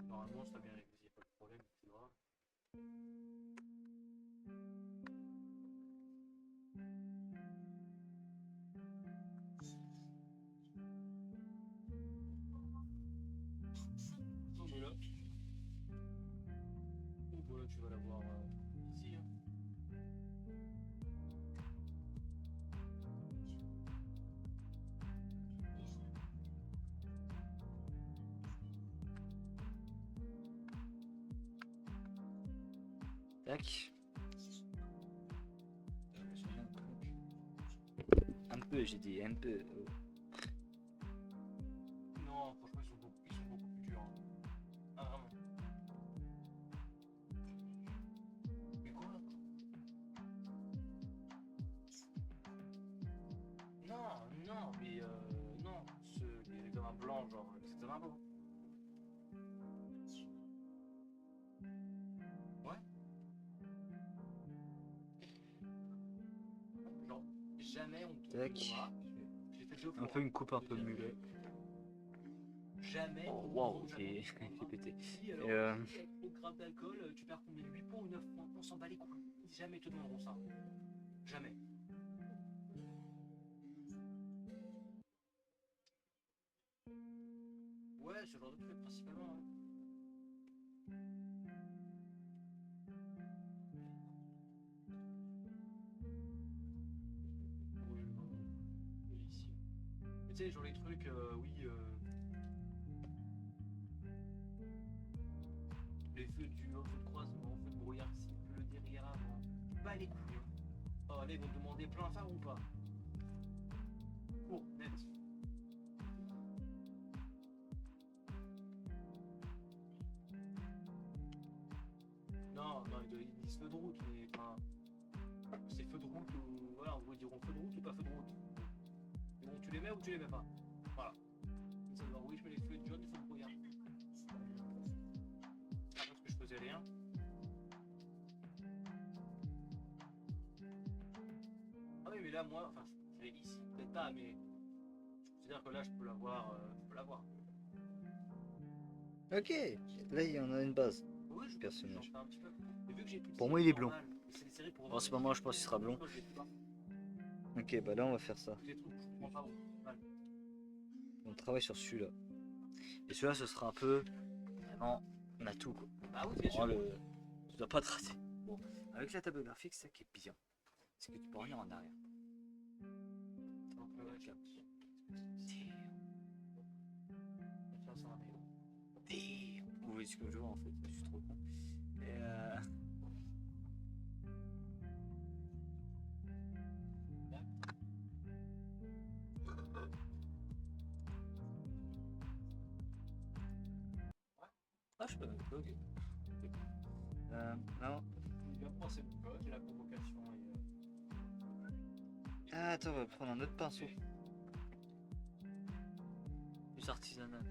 Normalement ça vient avec il n'y a pas de problème, c'est grave. Oh mais là. Oh bah là tu vas l'avoir ici hein. Tac. Un peu, j'ai dit un peu. Non, franchement ils sont beaucoup plus durs. Hein. Ah vraiment. Mais quoi? Non, non, mais non, les examens blancs, genre les examens blancs. Ouais. Genre, jamais on te Tac. demandera. J'ai fait deux fois. Un peu une coupe un peu Deuxième mulet. Jamais. Oh on te waouh, demandera, j'ai jamais on te j'ai pété. demandera. Si, alors, Et avec trop de grammes d'alcool, tu perds combien? 8 points ou 9 points? On s'en bat les couilles. Jamais ils te demanderont ça. Jamais. Ouais, ce genre de truc principalement. Hein. Oui, délicieux. Mais tu sais, genre les trucs, oui, les feux d'urne, feux de croisement, feux de brouillard, si le derrière avant. Bah les couilles. Hein. Oh, allez, ils vont te demander plein phare ou pas? Cours, net. Non, non, ils disent feu de route, mais enfin, c'est feu de route ou. Voilà, en gros, ils diront feu de route ou pas feu de route. Mais bon, tu les mets ou tu les mets pas? Voilà. Ils vont savoir, oui, je mets les feux de jaune, les feux de brouillard. Ah, parce que je faisais rien. Ah oui, mais là, moi, enfin, je l'ai ici, peut-être pas, mais c'est-à-dire que là, je peux l'avoir. Je peux l'avoir. ok, là il y en a une base. Oui, je Personnage. j'en fais un petit peu. Et vu que j'ai plus de Pour moi, séries il est blond. normales, c'est des séries pour En ce moment, je pense qu'il sera blond. Moi, je l'ai pas. Ok, bah là on va faire ça. Des trucs, je comprends pas bon. Mal. On travaille sur celui-là. Et celui-là, ce sera un peu. Vraiment, on a tout quoi. Ah oui, bien sûr. Oh, tu dois pas te rater. Bon, avec la table graphique, c'est ça qui est bien. C'est que tu peux revenir en arrière. Donc, ouais, Tiens, ça, ça, mais- vous voyez ce que je vois en fait, je suis trop con. Et ah, je peux même pas, ok. Non. Il vient prendre ses boulots, j'ai la convocation et. Ah, attends, on va prendre un autre pinceau. Plus artisanal.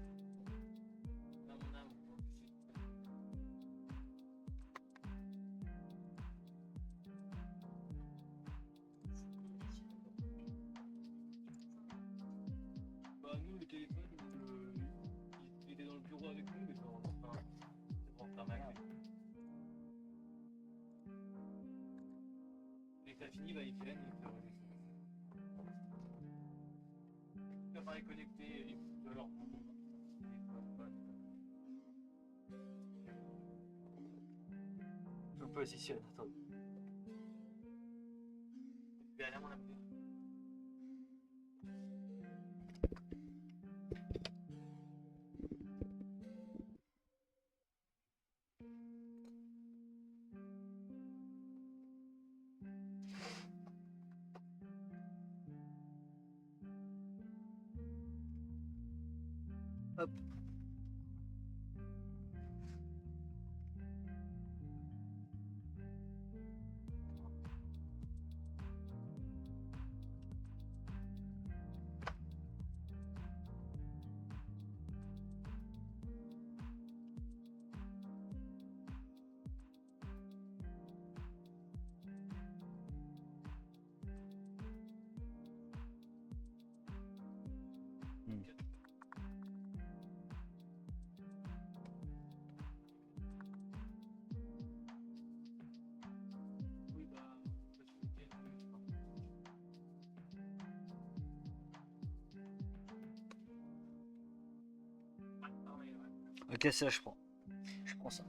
Là, mon âme, bah, nous, le téléphone, il était dans le bureau avec nous, mais on enfin, c'est pour faire ma clé. Dès que t'as fini, bah, ils viennent et ils te remettent. Tu vas pas les connecter, ils foutent de leur nom. Je me positionne, attends. Derrière mon âme. Hop. Oui, bah, parce que le week-end, ah, ouais, ouais. Ok, ça je prends. Je prends ça.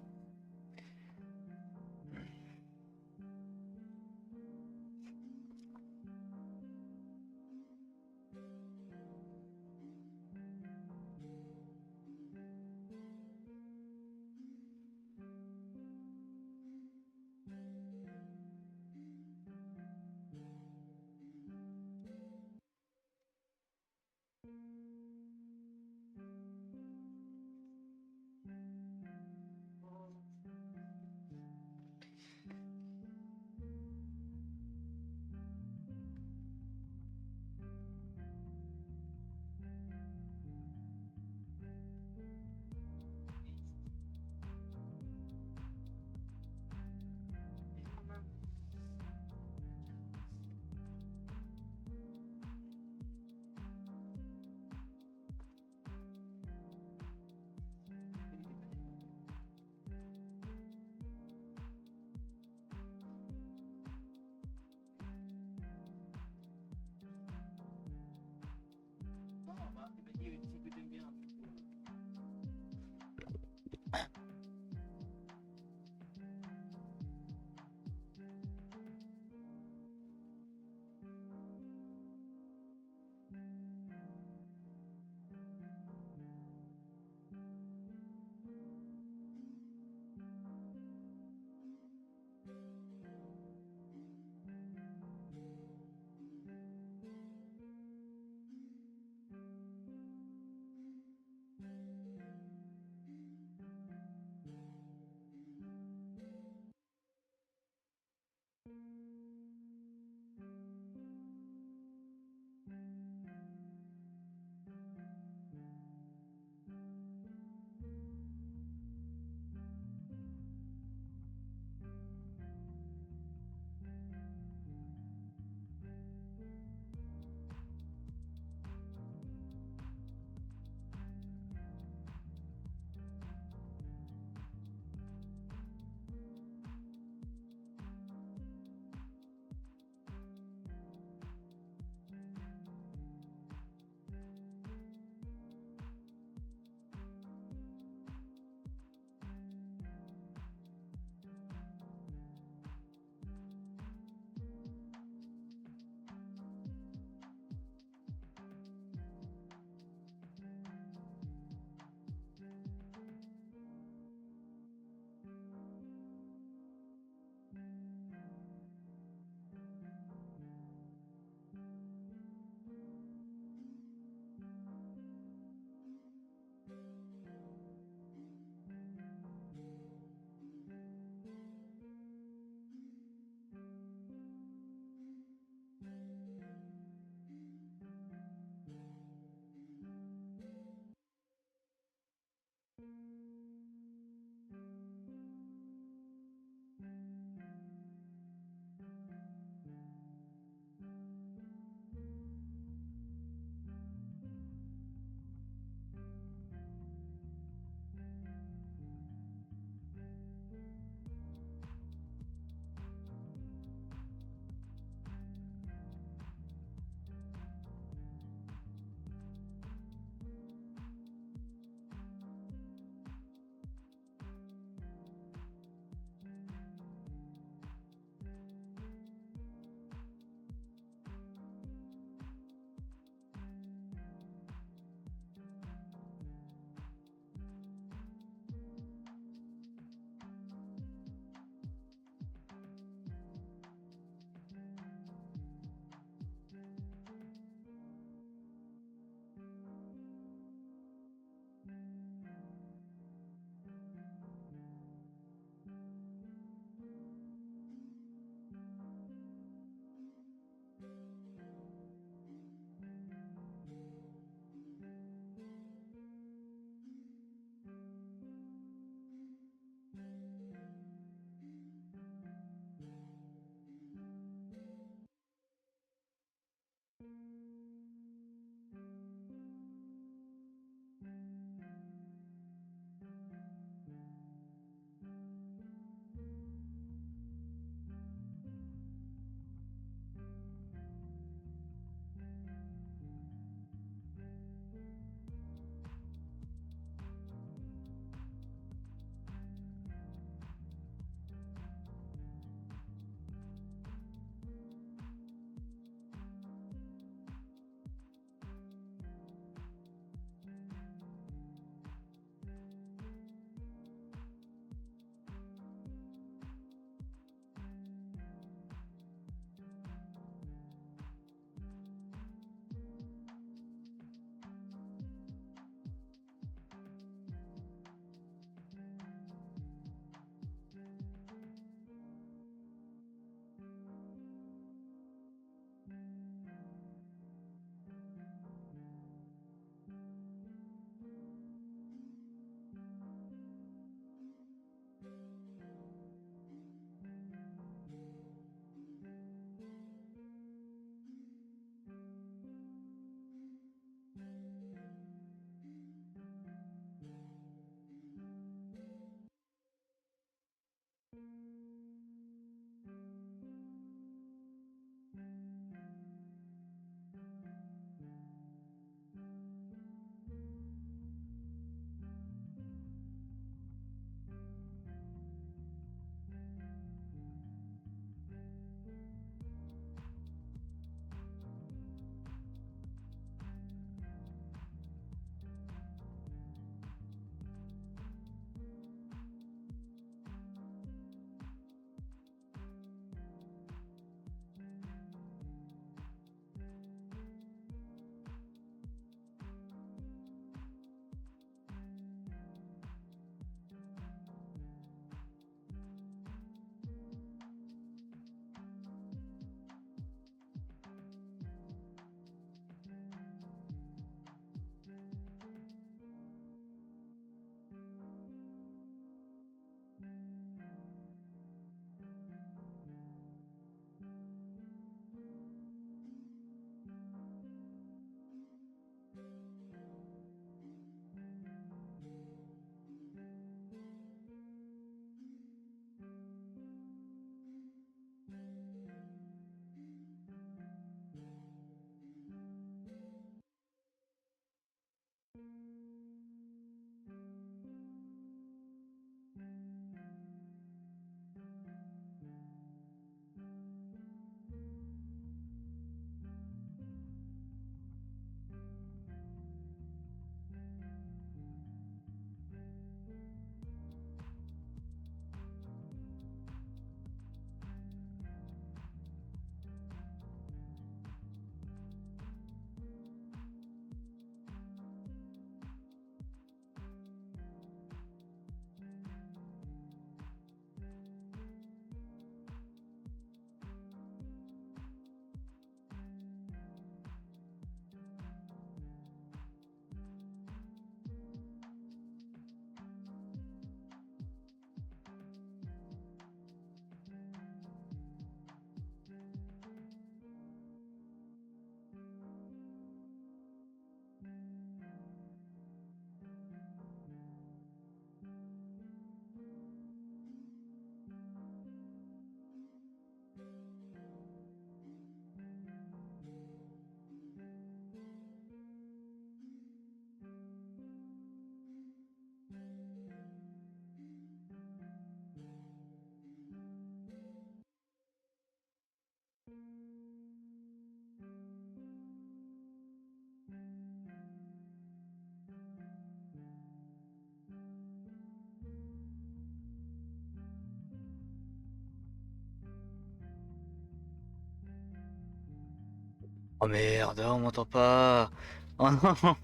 Oh merde, on m'entend pas. Oh non,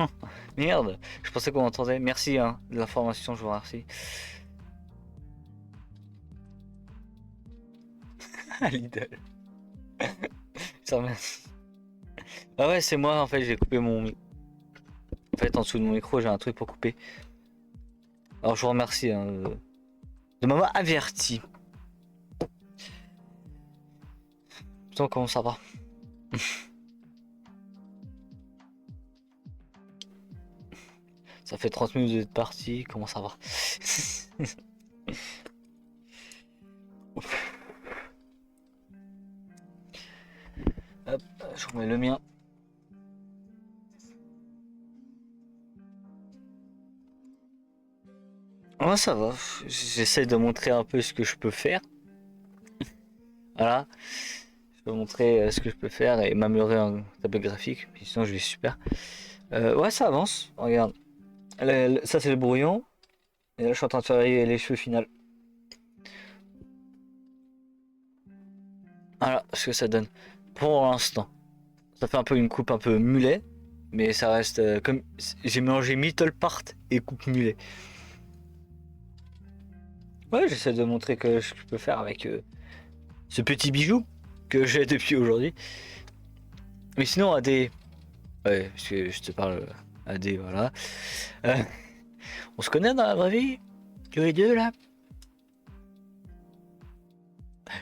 merde. Je pensais qu'on m'entendait. Merci hein, de l'information, je vous remercie. Lidl. Ça remercie. Ah ouais, c'est moi en fait, j'ai coupé mon. En fait, en dessous de mon micro, j'ai un truc pour couper. Alors je vous remercie hein, de m'avoir averti. Putain, comment ça va? Ça fait 30 minutes d'être parti, comment ça va? Hop, je remets le mien. Ouais, ça va. J'essaie de montrer un peu ce que je peux faire. Voilà. Je peux montrer ce que je peux faire et m'améliorer en tableau graphique. Puis sinon, je vais super. Ouais, ça avance. Regarde. Ça, c'est le brouillon. Et là, je suis en train de faire les cheveux finales. Voilà ce que ça donne. Pour l'instant. Ça fait un peu une coupe un peu mulet. Mais ça reste comme. J'ai mélangé middle part et coupe mulet. Ouais, j'essaie de montrer que je peux faire avec ce petit bijou que j'ai depuis aujourd'hui. Mais sinon, AD. Ouais, parce que je te parle AD, voilà. Euh, on se connaît dans la vraie vie? Tous les deux là?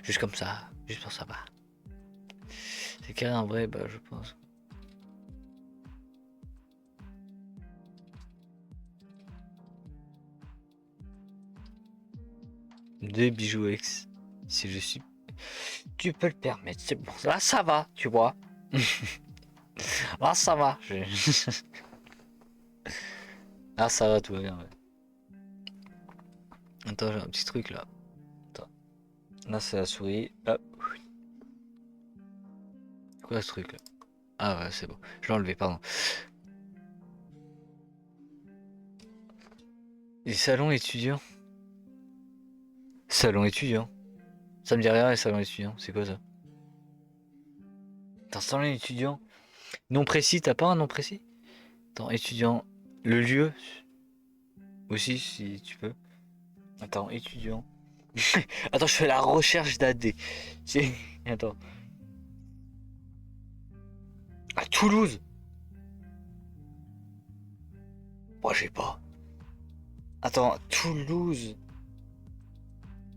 Juste comme ça, juste pour savoir. C'est carré en vrai, bah je pense. Deux bijoux X. Si je suis. Tu peux le permettre, c'est bon. Là ça va, tu vois. Là ça va. Là ça va, tout va bien. Ouais. Attends, j'ai un petit truc là. Attends. Là c'est la souris. Hop. Quoi ce truc là? Ah ouais, c'est bon. Je l'ai enlevé, pardon. Les salons étudiants. Salon étudiant. Ça me dit rien les salons étudiants. C'est quoi ça? T'as un salon étudiant? Nom précis, t'as pas un nom précis? Attends, étudiant. Le lieu aussi, si tu peux. Attends, étudiant. Attends, je fais la recherche d'AD. Attends. À Toulouse. Moi, j'ai pas. Attends, Toulouse.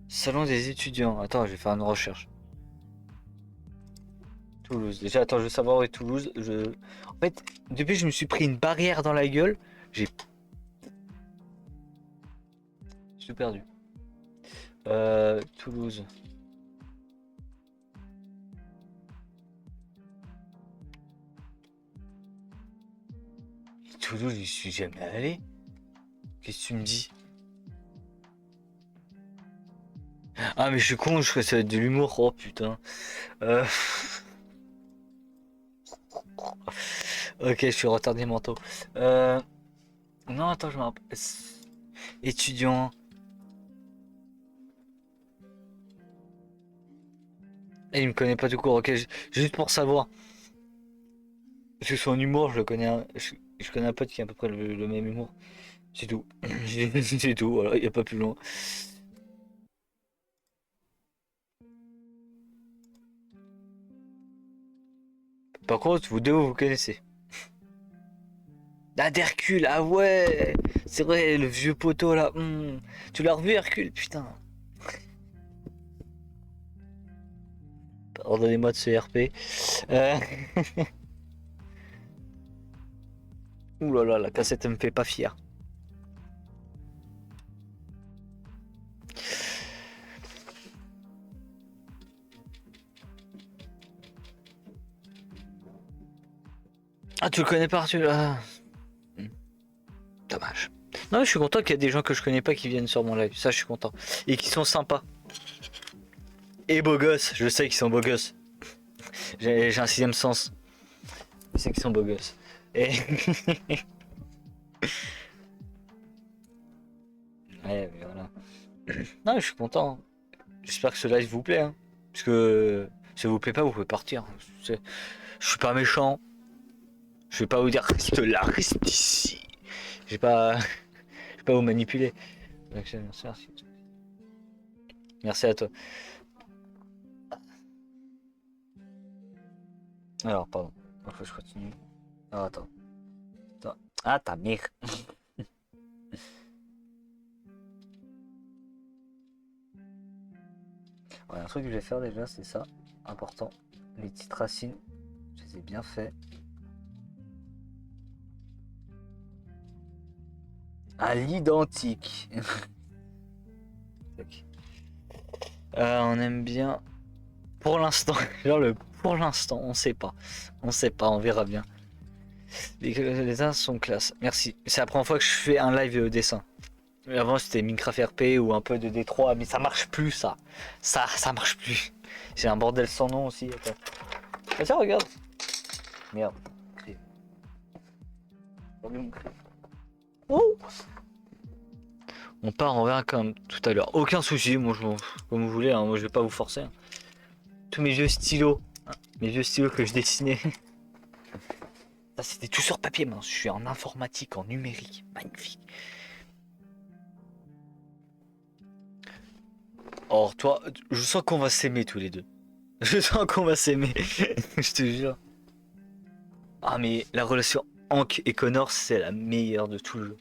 Salon des étudiants. Attends, je vais faire une recherche. Toulouse. Déjà, attends, je veux savoir où est Toulouse. En fait, depuis que je me suis pris une barrière dans la gueule, j'ai. Je suis perdu. Toulouse. Toulouse, j'y suis jamais allé. Qu'est-ce que tu me dis? Ah, mais je suis con, je crois que ça va être de l'humour. Oh putain. Euh, Ok, je suis retardé mentaux. Non, attends, je me rappelle. Étudiant. Il me connaît pas tout court. Ok, juste pour savoir. Parce que son humour, je le connais. Je connais un pote qui a à peu près le même humour. C'est tout. C'est tout, voilà, il n'y a pas plus loin. Par contre, vous deux, vous connaissez. Ah, d'Hercule, ah ouais! C'est vrai, le vieux poteau là. Tu l'as revu, Hercule? Putain. Pardonnez-moi de ce RP. Euh... Ouh là là, la cassette me fait pas fier. Ah, tu le connais pas, Arthur? Ah. Dommage. Non, je suis content qu'il y a des gens que je connais pas qui viennent sur mon live. Ça, je suis content. Et qui sont sympas. Et beaux gosses. Je sais qu'ils sont beaux gosses. J'ai un sixième sens. Je sais qu'ils sont beaux gosses. Et... ouais, mais voilà. Non, je suis content. J'espère que ce live vous plaît. Hein. Parce que ça vous plaît pas, vous pouvez partir. Je suis pas méchant. Je vais pas vous dire reste là, reste ici. Je vais pas vous manipuler. Merci, merci. Merci à toi. Alors, pardon. Il faut que je continue. Ah, attends. Ah, ta mère. Ouais, un truc que je vais faire déjà, c'est ça. Important. Les petites racines, je les ai bien fait. À l'identique. On aime bien. Pour l'instant, genre pour l'instant, on sait pas. On sait pas, on verra bien. Les uns sont classe. Merci. C'est la première fois que je fais un live dessin. Avant c'était Minecraft RP ou un peu de D3, mais ça marche plus ça. Ça marche plus. J'ai un bordel sans nom aussi. Attends. Ah, tiens, regarde. Merde. Oh, on part, on verra comme tout à l'heure. Aucun souci, moi je comme vous voulez, hein, moi je vais pas vous forcer. Hein. Tous mes vieux stylos, hein, mes vieux stylos que je dessinais. Ça c'était tout sur papier, maintenant je suis en informatique, en numérique. Magnifique. Or toi, je sens qu'on va s'aimer tous les deux. Je sens qu'on va s'aimer. Je te jure. Ah mais la relation Hank et Connor c'est la meilleure de tout le jeu.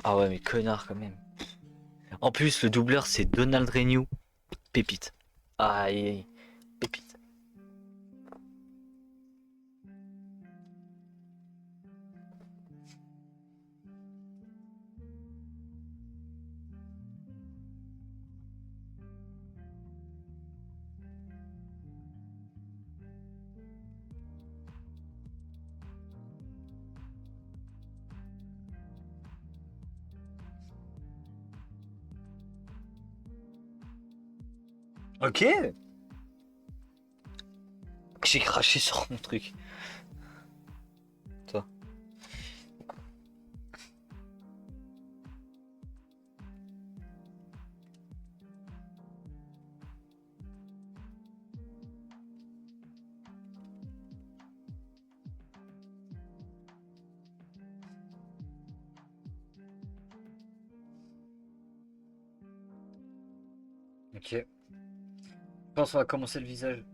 Ah ouais mais Connor quand même. En plus le doubleur c'est Donald Renew. Pépite. Aïe aïe. Pépite. Ok. J'ai craché sur mon truc. Toi. Ok. Je pense qu'on va commencer le visage.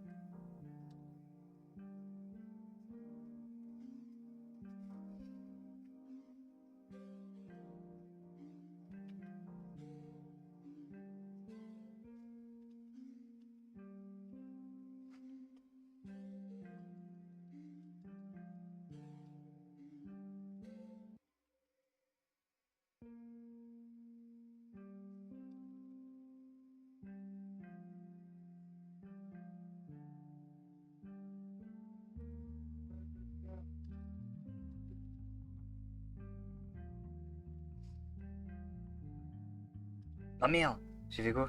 Ah merde. J'ai fait quoi?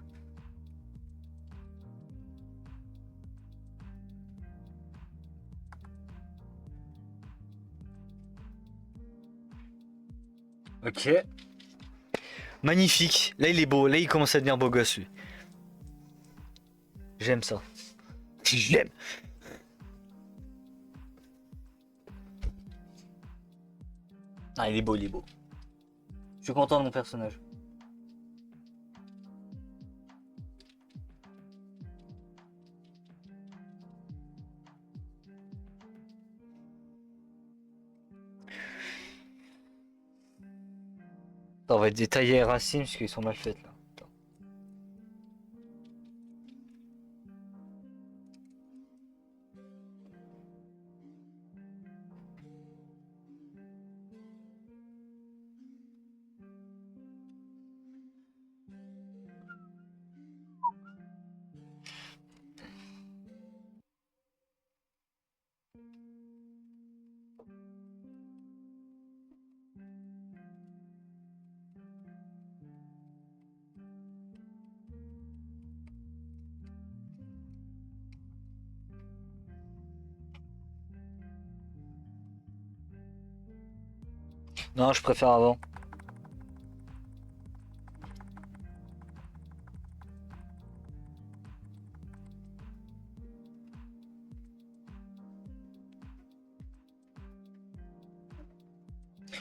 Ok. Magnifique. Là il est beau. Là il commence à devenir beau gosse lui. J'aime ça. J'aime. Ah il est beau, il est beau. Je suis content de mon personnage. Attends, on va détailler les racines parce qu'ils sont mal faites là. Attends. Non, je préfère avant.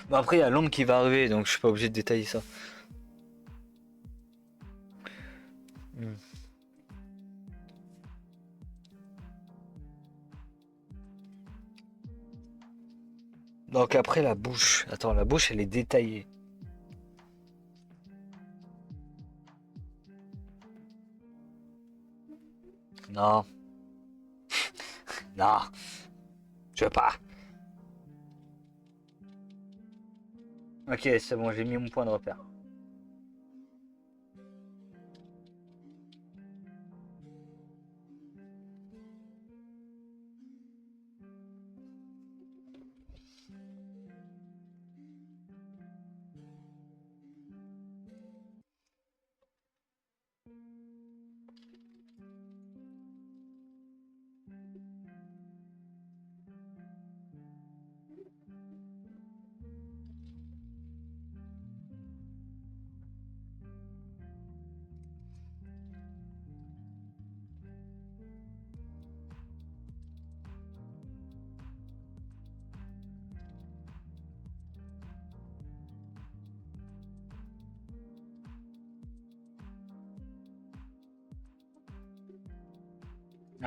Bon, après, il y a l'ombre qui va arriver, donc je suis pas obligé de détailler ça. Hmm. Donc après, la bouche. Attends, la bouche, elle est détaillée. Non, non, je veux pas. Ok, c'est bon, j'ai mis mon point de repère.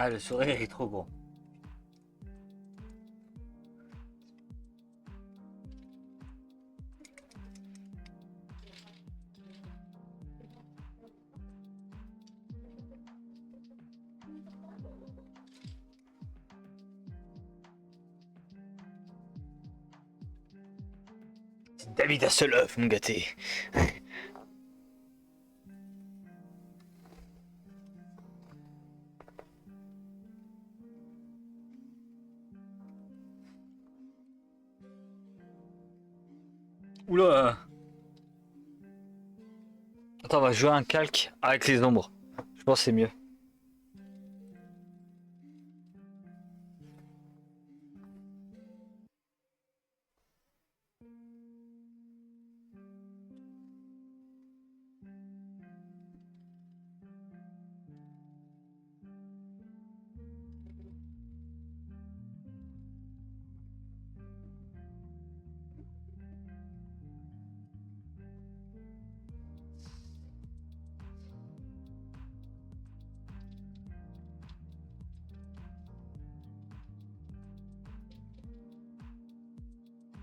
Ah, le sourire est trop gros. David Hasselhoff, mon gâté. Oula. Attends, on va jouer un calque avec les ombres. Je pense que c'est mieux.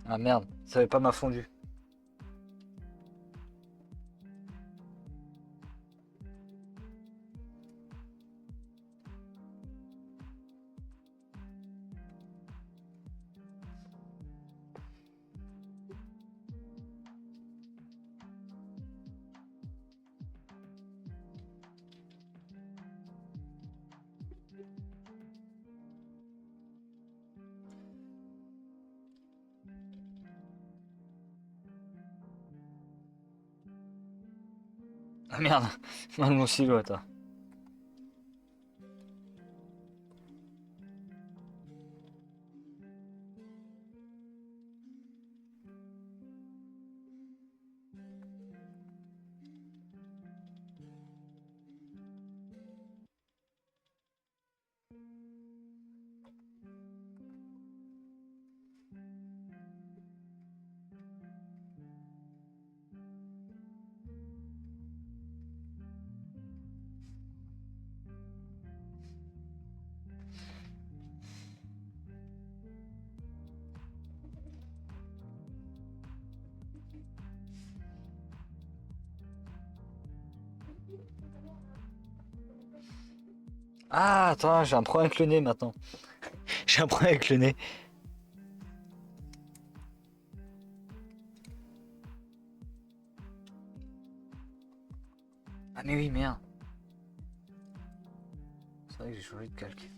Ah merde, ça avait pas m'a fondu. Ah merde, mal mon silhouette. Hein. Ah, attends, j'ai un problème avec le nez maintenant. J'ai un problème avec le nez. Ah mais oui, merde. C'est vrai que j'ai changé de calque.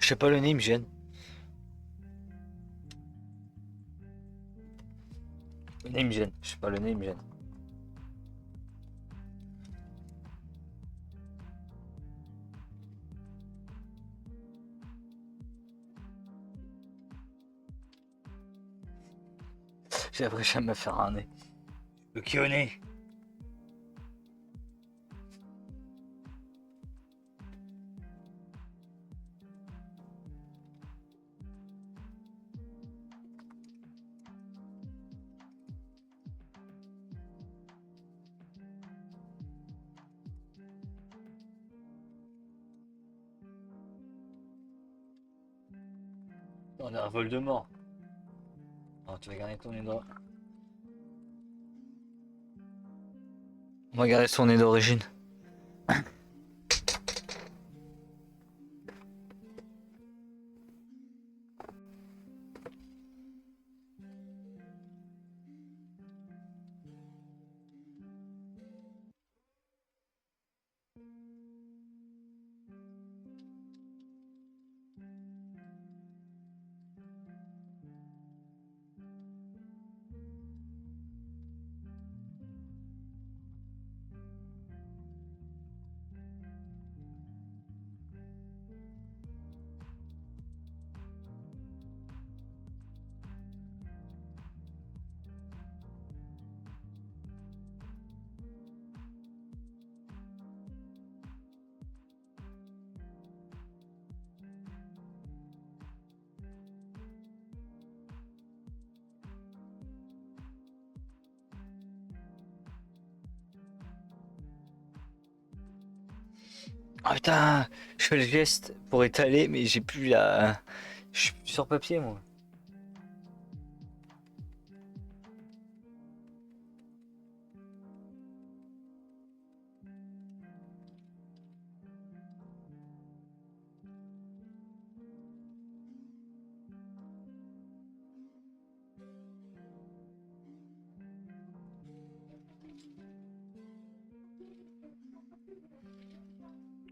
Je sais pas, le nez il me gêne. Le nez il me gêne. Je sais pas, le nez il me gêne. J'aimerais jamais faire un nez. Le qui au nez. On a un vol de mort. Non, tu vas garder ton nez droit. On va garder son nez d'origine. Oh putain, je fais le geste pour étaler, mais j'ai plus la. Je suis plus sur papier, moi.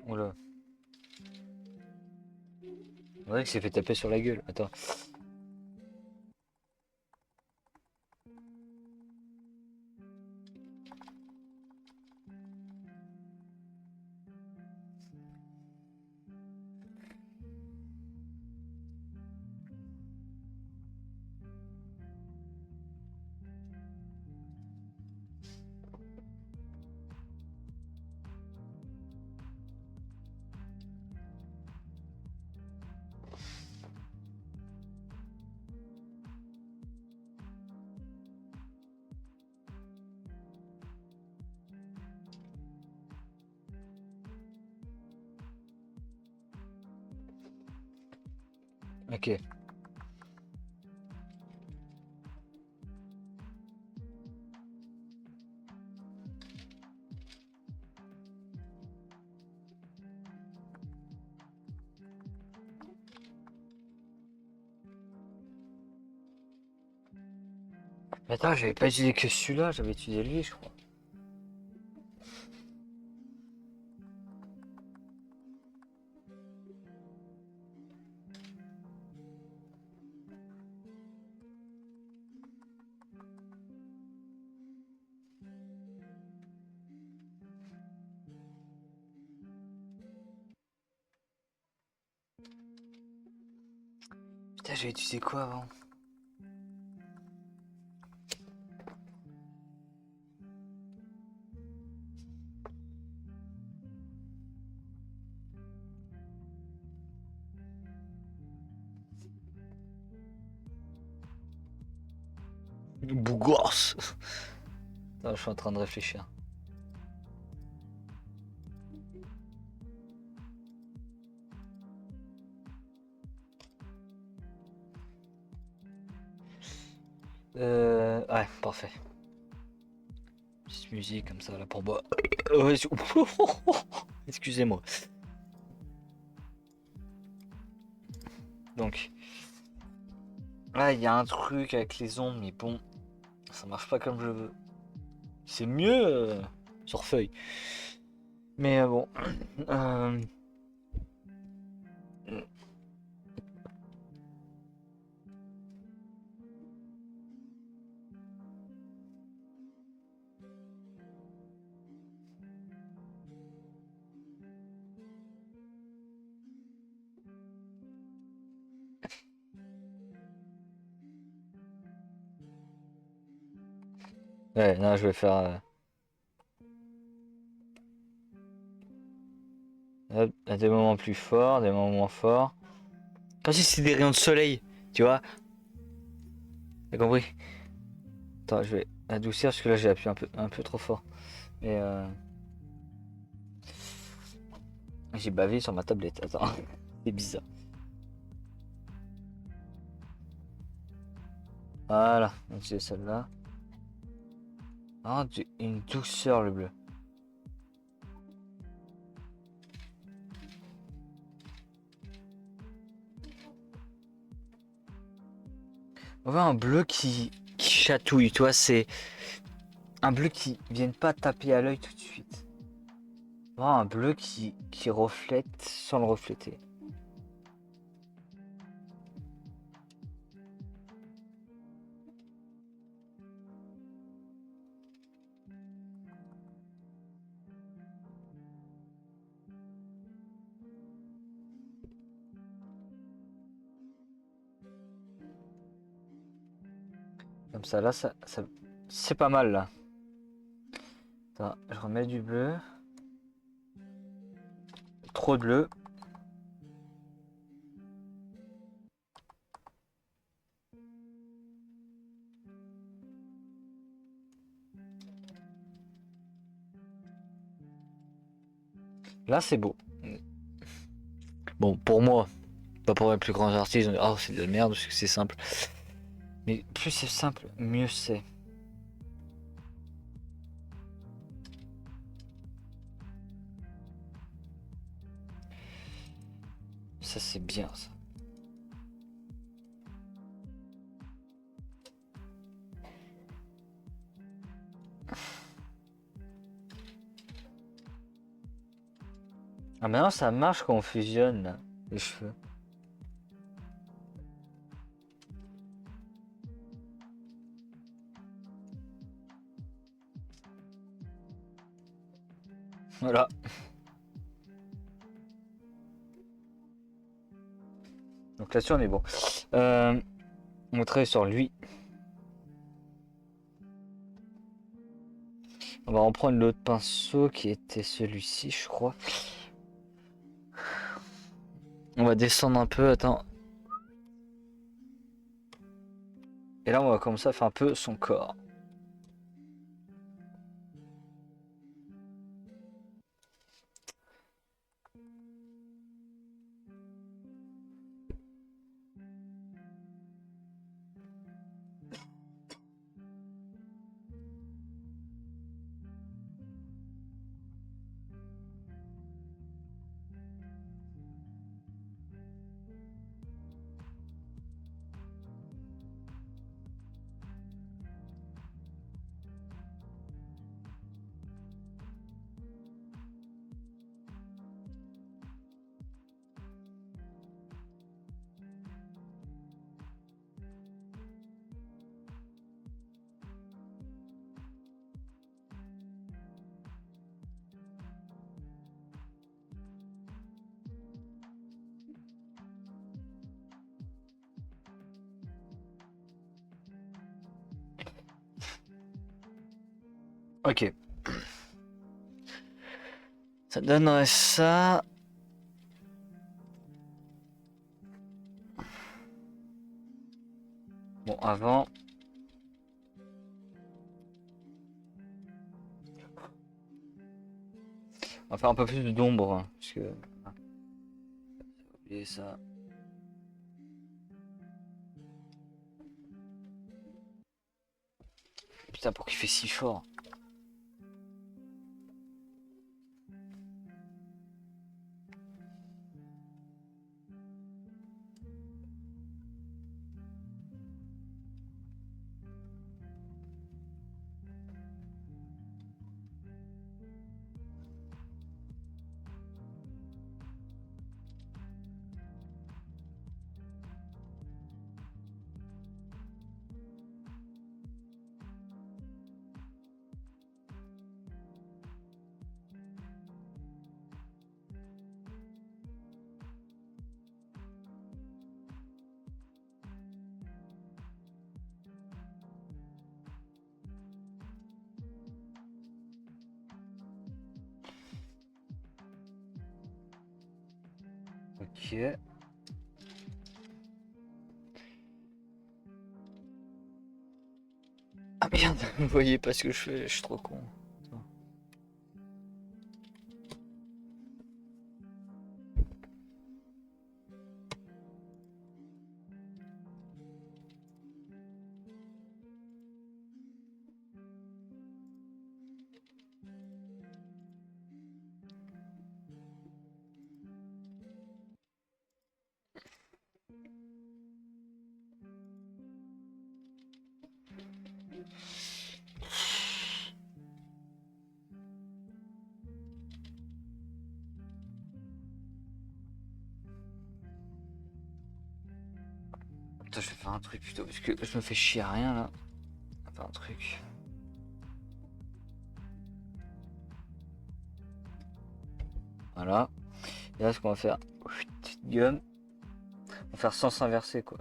Oula. On dirait qu'il s'est fait taper sur la gueule. Attends. Ok. Mais attends, j'avais pas utilisé que celui-là, j'avais utilisé lui, je crois. Putain, j'avais utilisé quoi avant? Bougors. Attends, je suis en train de réfléchir. Ouais, parfait. Petite musique comme ça là pour moi. Ouais, excusez-moi. Donc, là, il y a un truc avec les ombres, mais bon, ça marche pas comme je veux. C'est mieux sur feuille. Mais bon. Ouais, non, je vais faire... hop, à des moments plus forts, des moments moins forts. Comme si c'était des rayons de soleil, tu vois. T'as compris? Attends, je vais adoucir parce que là j'ai appuyé un peu trop fort. Et j'ai bavé sur ma tablette. Attends, c'est bizarre. Voilà, donc c'est celle-là. Ah, une douceur le bleu. On voit un bleu qui chatouille, tu vois, c'est un bleu qui vient pas taper à l'œil tout de suite. On voit un bleu qui reflète sans le refléter. Comme ça, là, c'est pas mal là. Attends, je remets du bleu. Trop de bleu. Là, c'est beau. Bon, pour moi, pas pour les plus grands artistes, oh, c'est de la merde parce que c'est simple. Mais plus c'est simple, mieux c'est. Ça, c'est bien ça. Ah, maintenant ça marche quand on fusionne là, les cheveux. Voilà. Donc là-dessus on est bon. On va travailler sur lui. On va reprendre l'autre pinceau qui était celui-ci, je crois. On va descendre un peu, attends. Et là on va commencer à faire un peu son corps. Ok. Ça donnerait ça. Bon, avant. On va faire un peu plus d'ombre. Parce que. Ah, j'ai oublié ça. Putain, pour qu'il fait si fort. Ok. Ah merde, vous voyez pas ce que je fais, je suis trop con. Attends. Attends, je vais faire un truc plutôt parce que je me fais chier à rien là. Je vais faire un truc. Voilà. Et là, ce qu'on va faire, petite gomme. On va faire sens inversé quoi.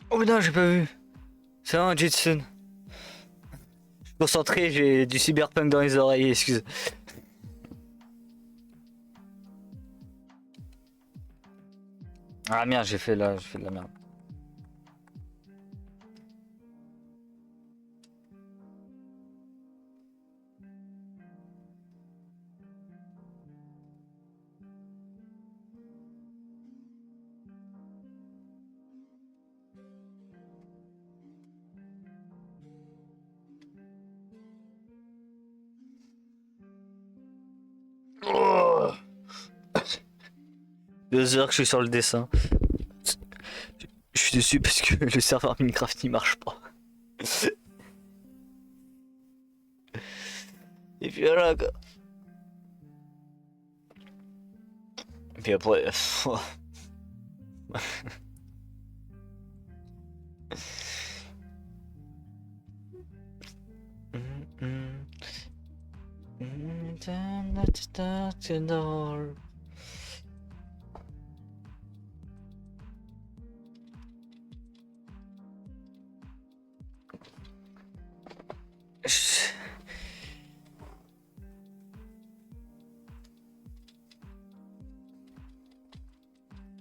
Oh non, j'ai pas vu. C'est un Jetson. Je suis concentré, j'ai du cyberpunk dans les oreilles, excuse. Ah merde, j'ai fait de la merde. Oh 2 heures que je suis sur le dessin. Je suis dessus parce que le serveur Minecraft il marche pas. Et puis voilà quoi. Et puis après.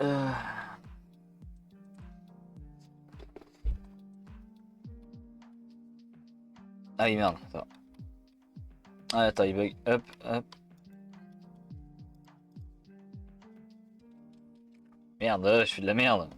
Euh... Ah oui merde, attends. Ah attends, il bug. Hop, hop. Merde, je fais de la merde.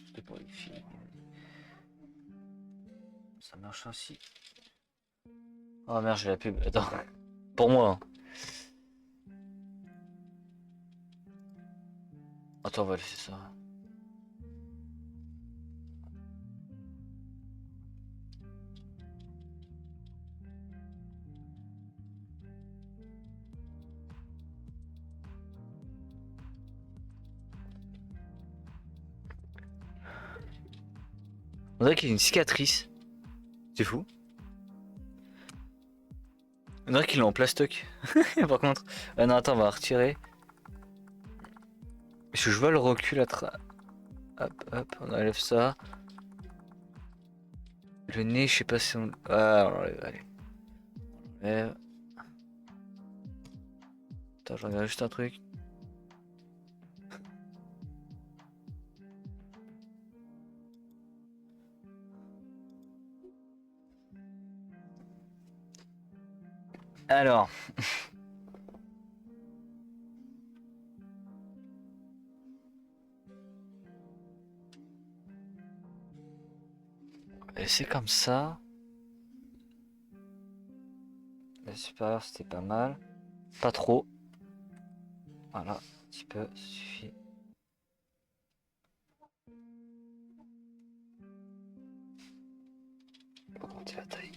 C'était pour les filles. Ça marche aussi. Oh merde, j'ai la pub. Attends. Pour moi. Attends, on va laisser ça. On dirait qu'il y a une cicatrice. C'est fou. On dirait qu'il est en plastoc. Par contre. Ah non, attends, on va retirer. Parce que je vois le recul à hop, hop, on enlève ça. Le nez, je sais pas si on. Ah, on enlève, allez. On enlève. Attends, je regarde juste un truc. Alors. Et c'est comme ça. La supérieure, c'était pas mal. Pas trop. Voilà, un petit peu, ça suffit. Faut augmenter la taille.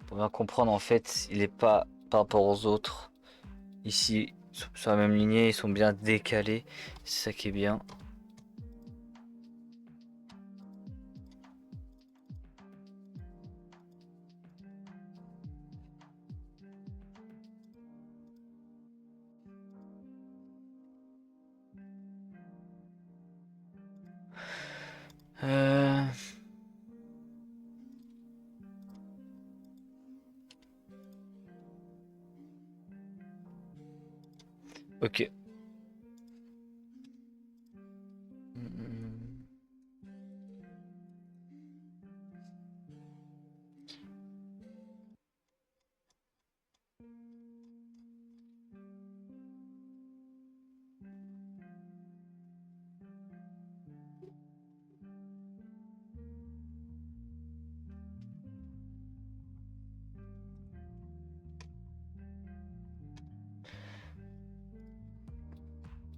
Pour bien comprendre, en fait, il est pas par rapport aux autres. Ici, sur la même lignée, ils sont bien décalés. C'est ça qui est bien. Euh... Ok.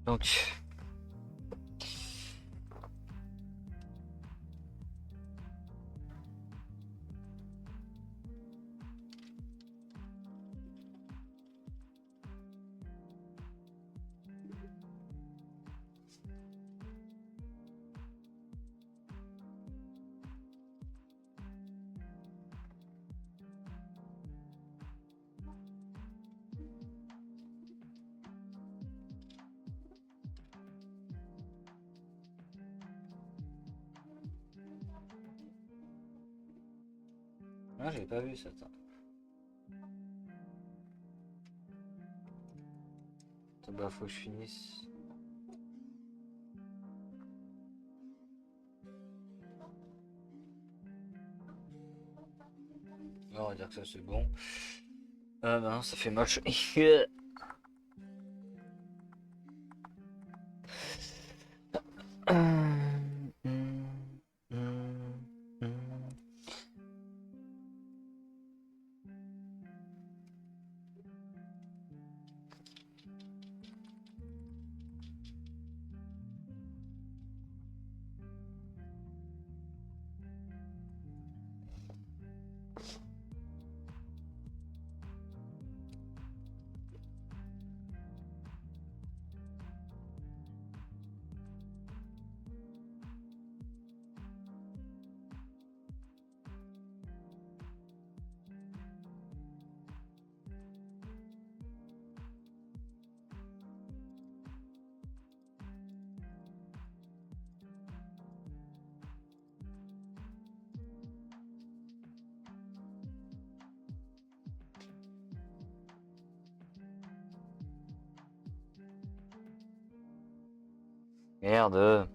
Donc, ah, j'avais pas vu ça. Attends. Bah, faut que je finisse. On va dire que ça c'est bon. Ah bah non, ça fait moche. Merde.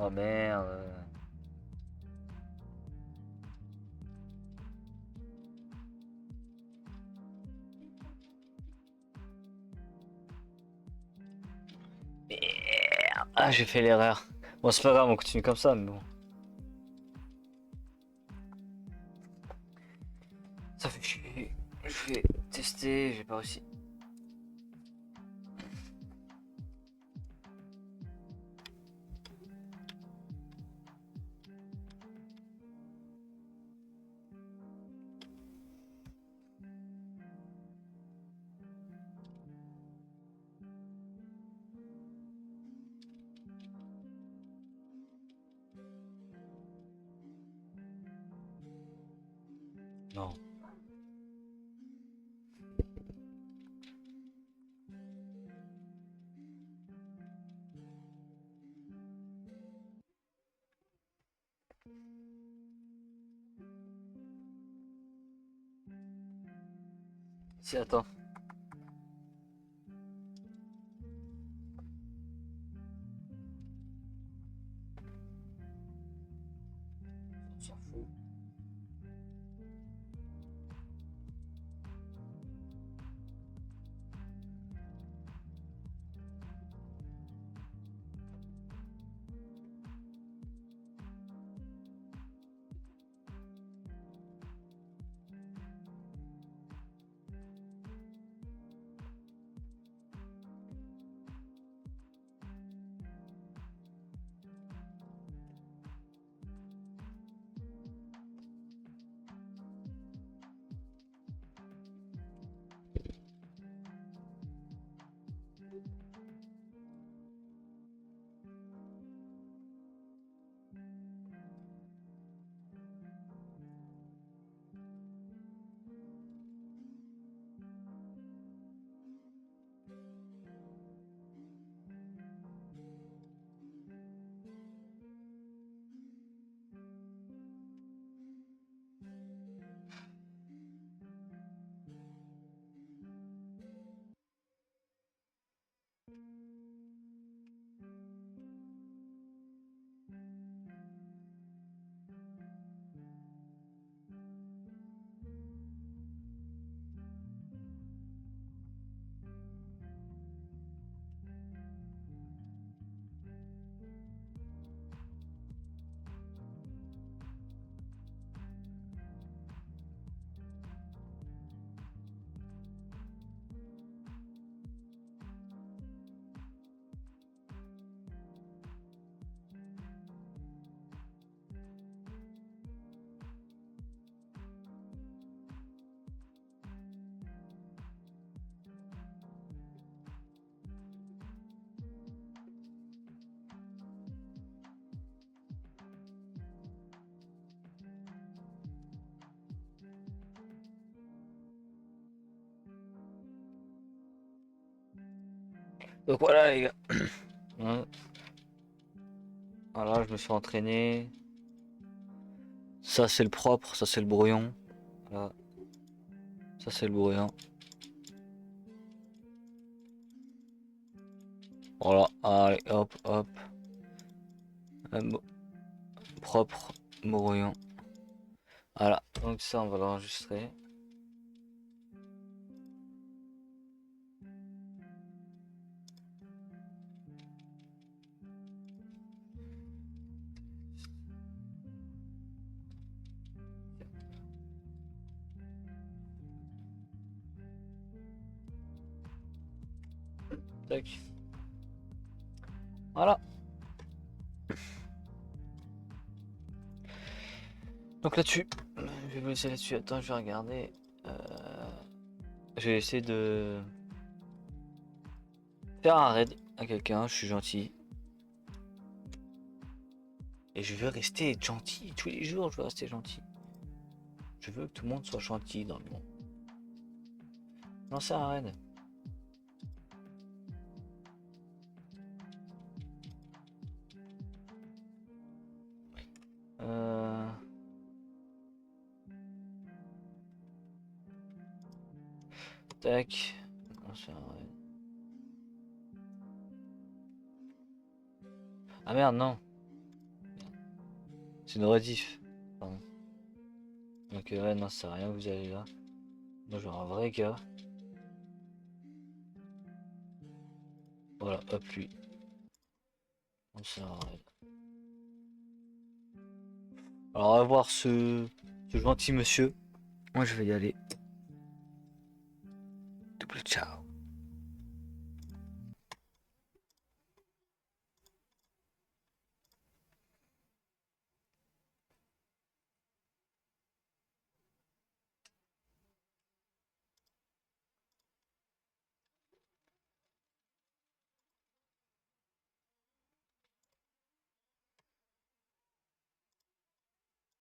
Oh merde. Merde. Ah, j'ai fait l'erreur. Bon, c'est pas grave, on continue comme ça, mais bon. Ça fait chier. Je vais tester, j'ai pas réussi. Non. Si, attends. On s'en fout. Donc voilà les gars. Ouais. Voilà, je me suis entraîné. Ça c'est le propre, ça c'est le brouillon. Voilà. Ça c'est le brouillon. Voilà, allez hop hop. Propre, brouillon. Voilà, donc ça on va l'enregistrer. Tac. Voilà. Donc là-dessus, je vais vous laisser là-dessus. Attends, je vais regarder. Je vais essayer de faire un raid à quelqu'un. Je suis gentil. Et je veux rester gentil tous les jours. Je veux rester gentil. Je veux que tout le monde soit gentil dans le monde. Non, c'est un raid. Euh... Tac. Non, c'est un raid. Ah merde, non. C'est une rediff. Pardon. Donc ouais, non, ça sert à rien que vous allez là. Moi, je veux un vrai gars. Voilà, hop, lui. Non, c'est un raid. Alors, on va voir ce gentil monsieur. Moi, je vais y aller. Double ciao.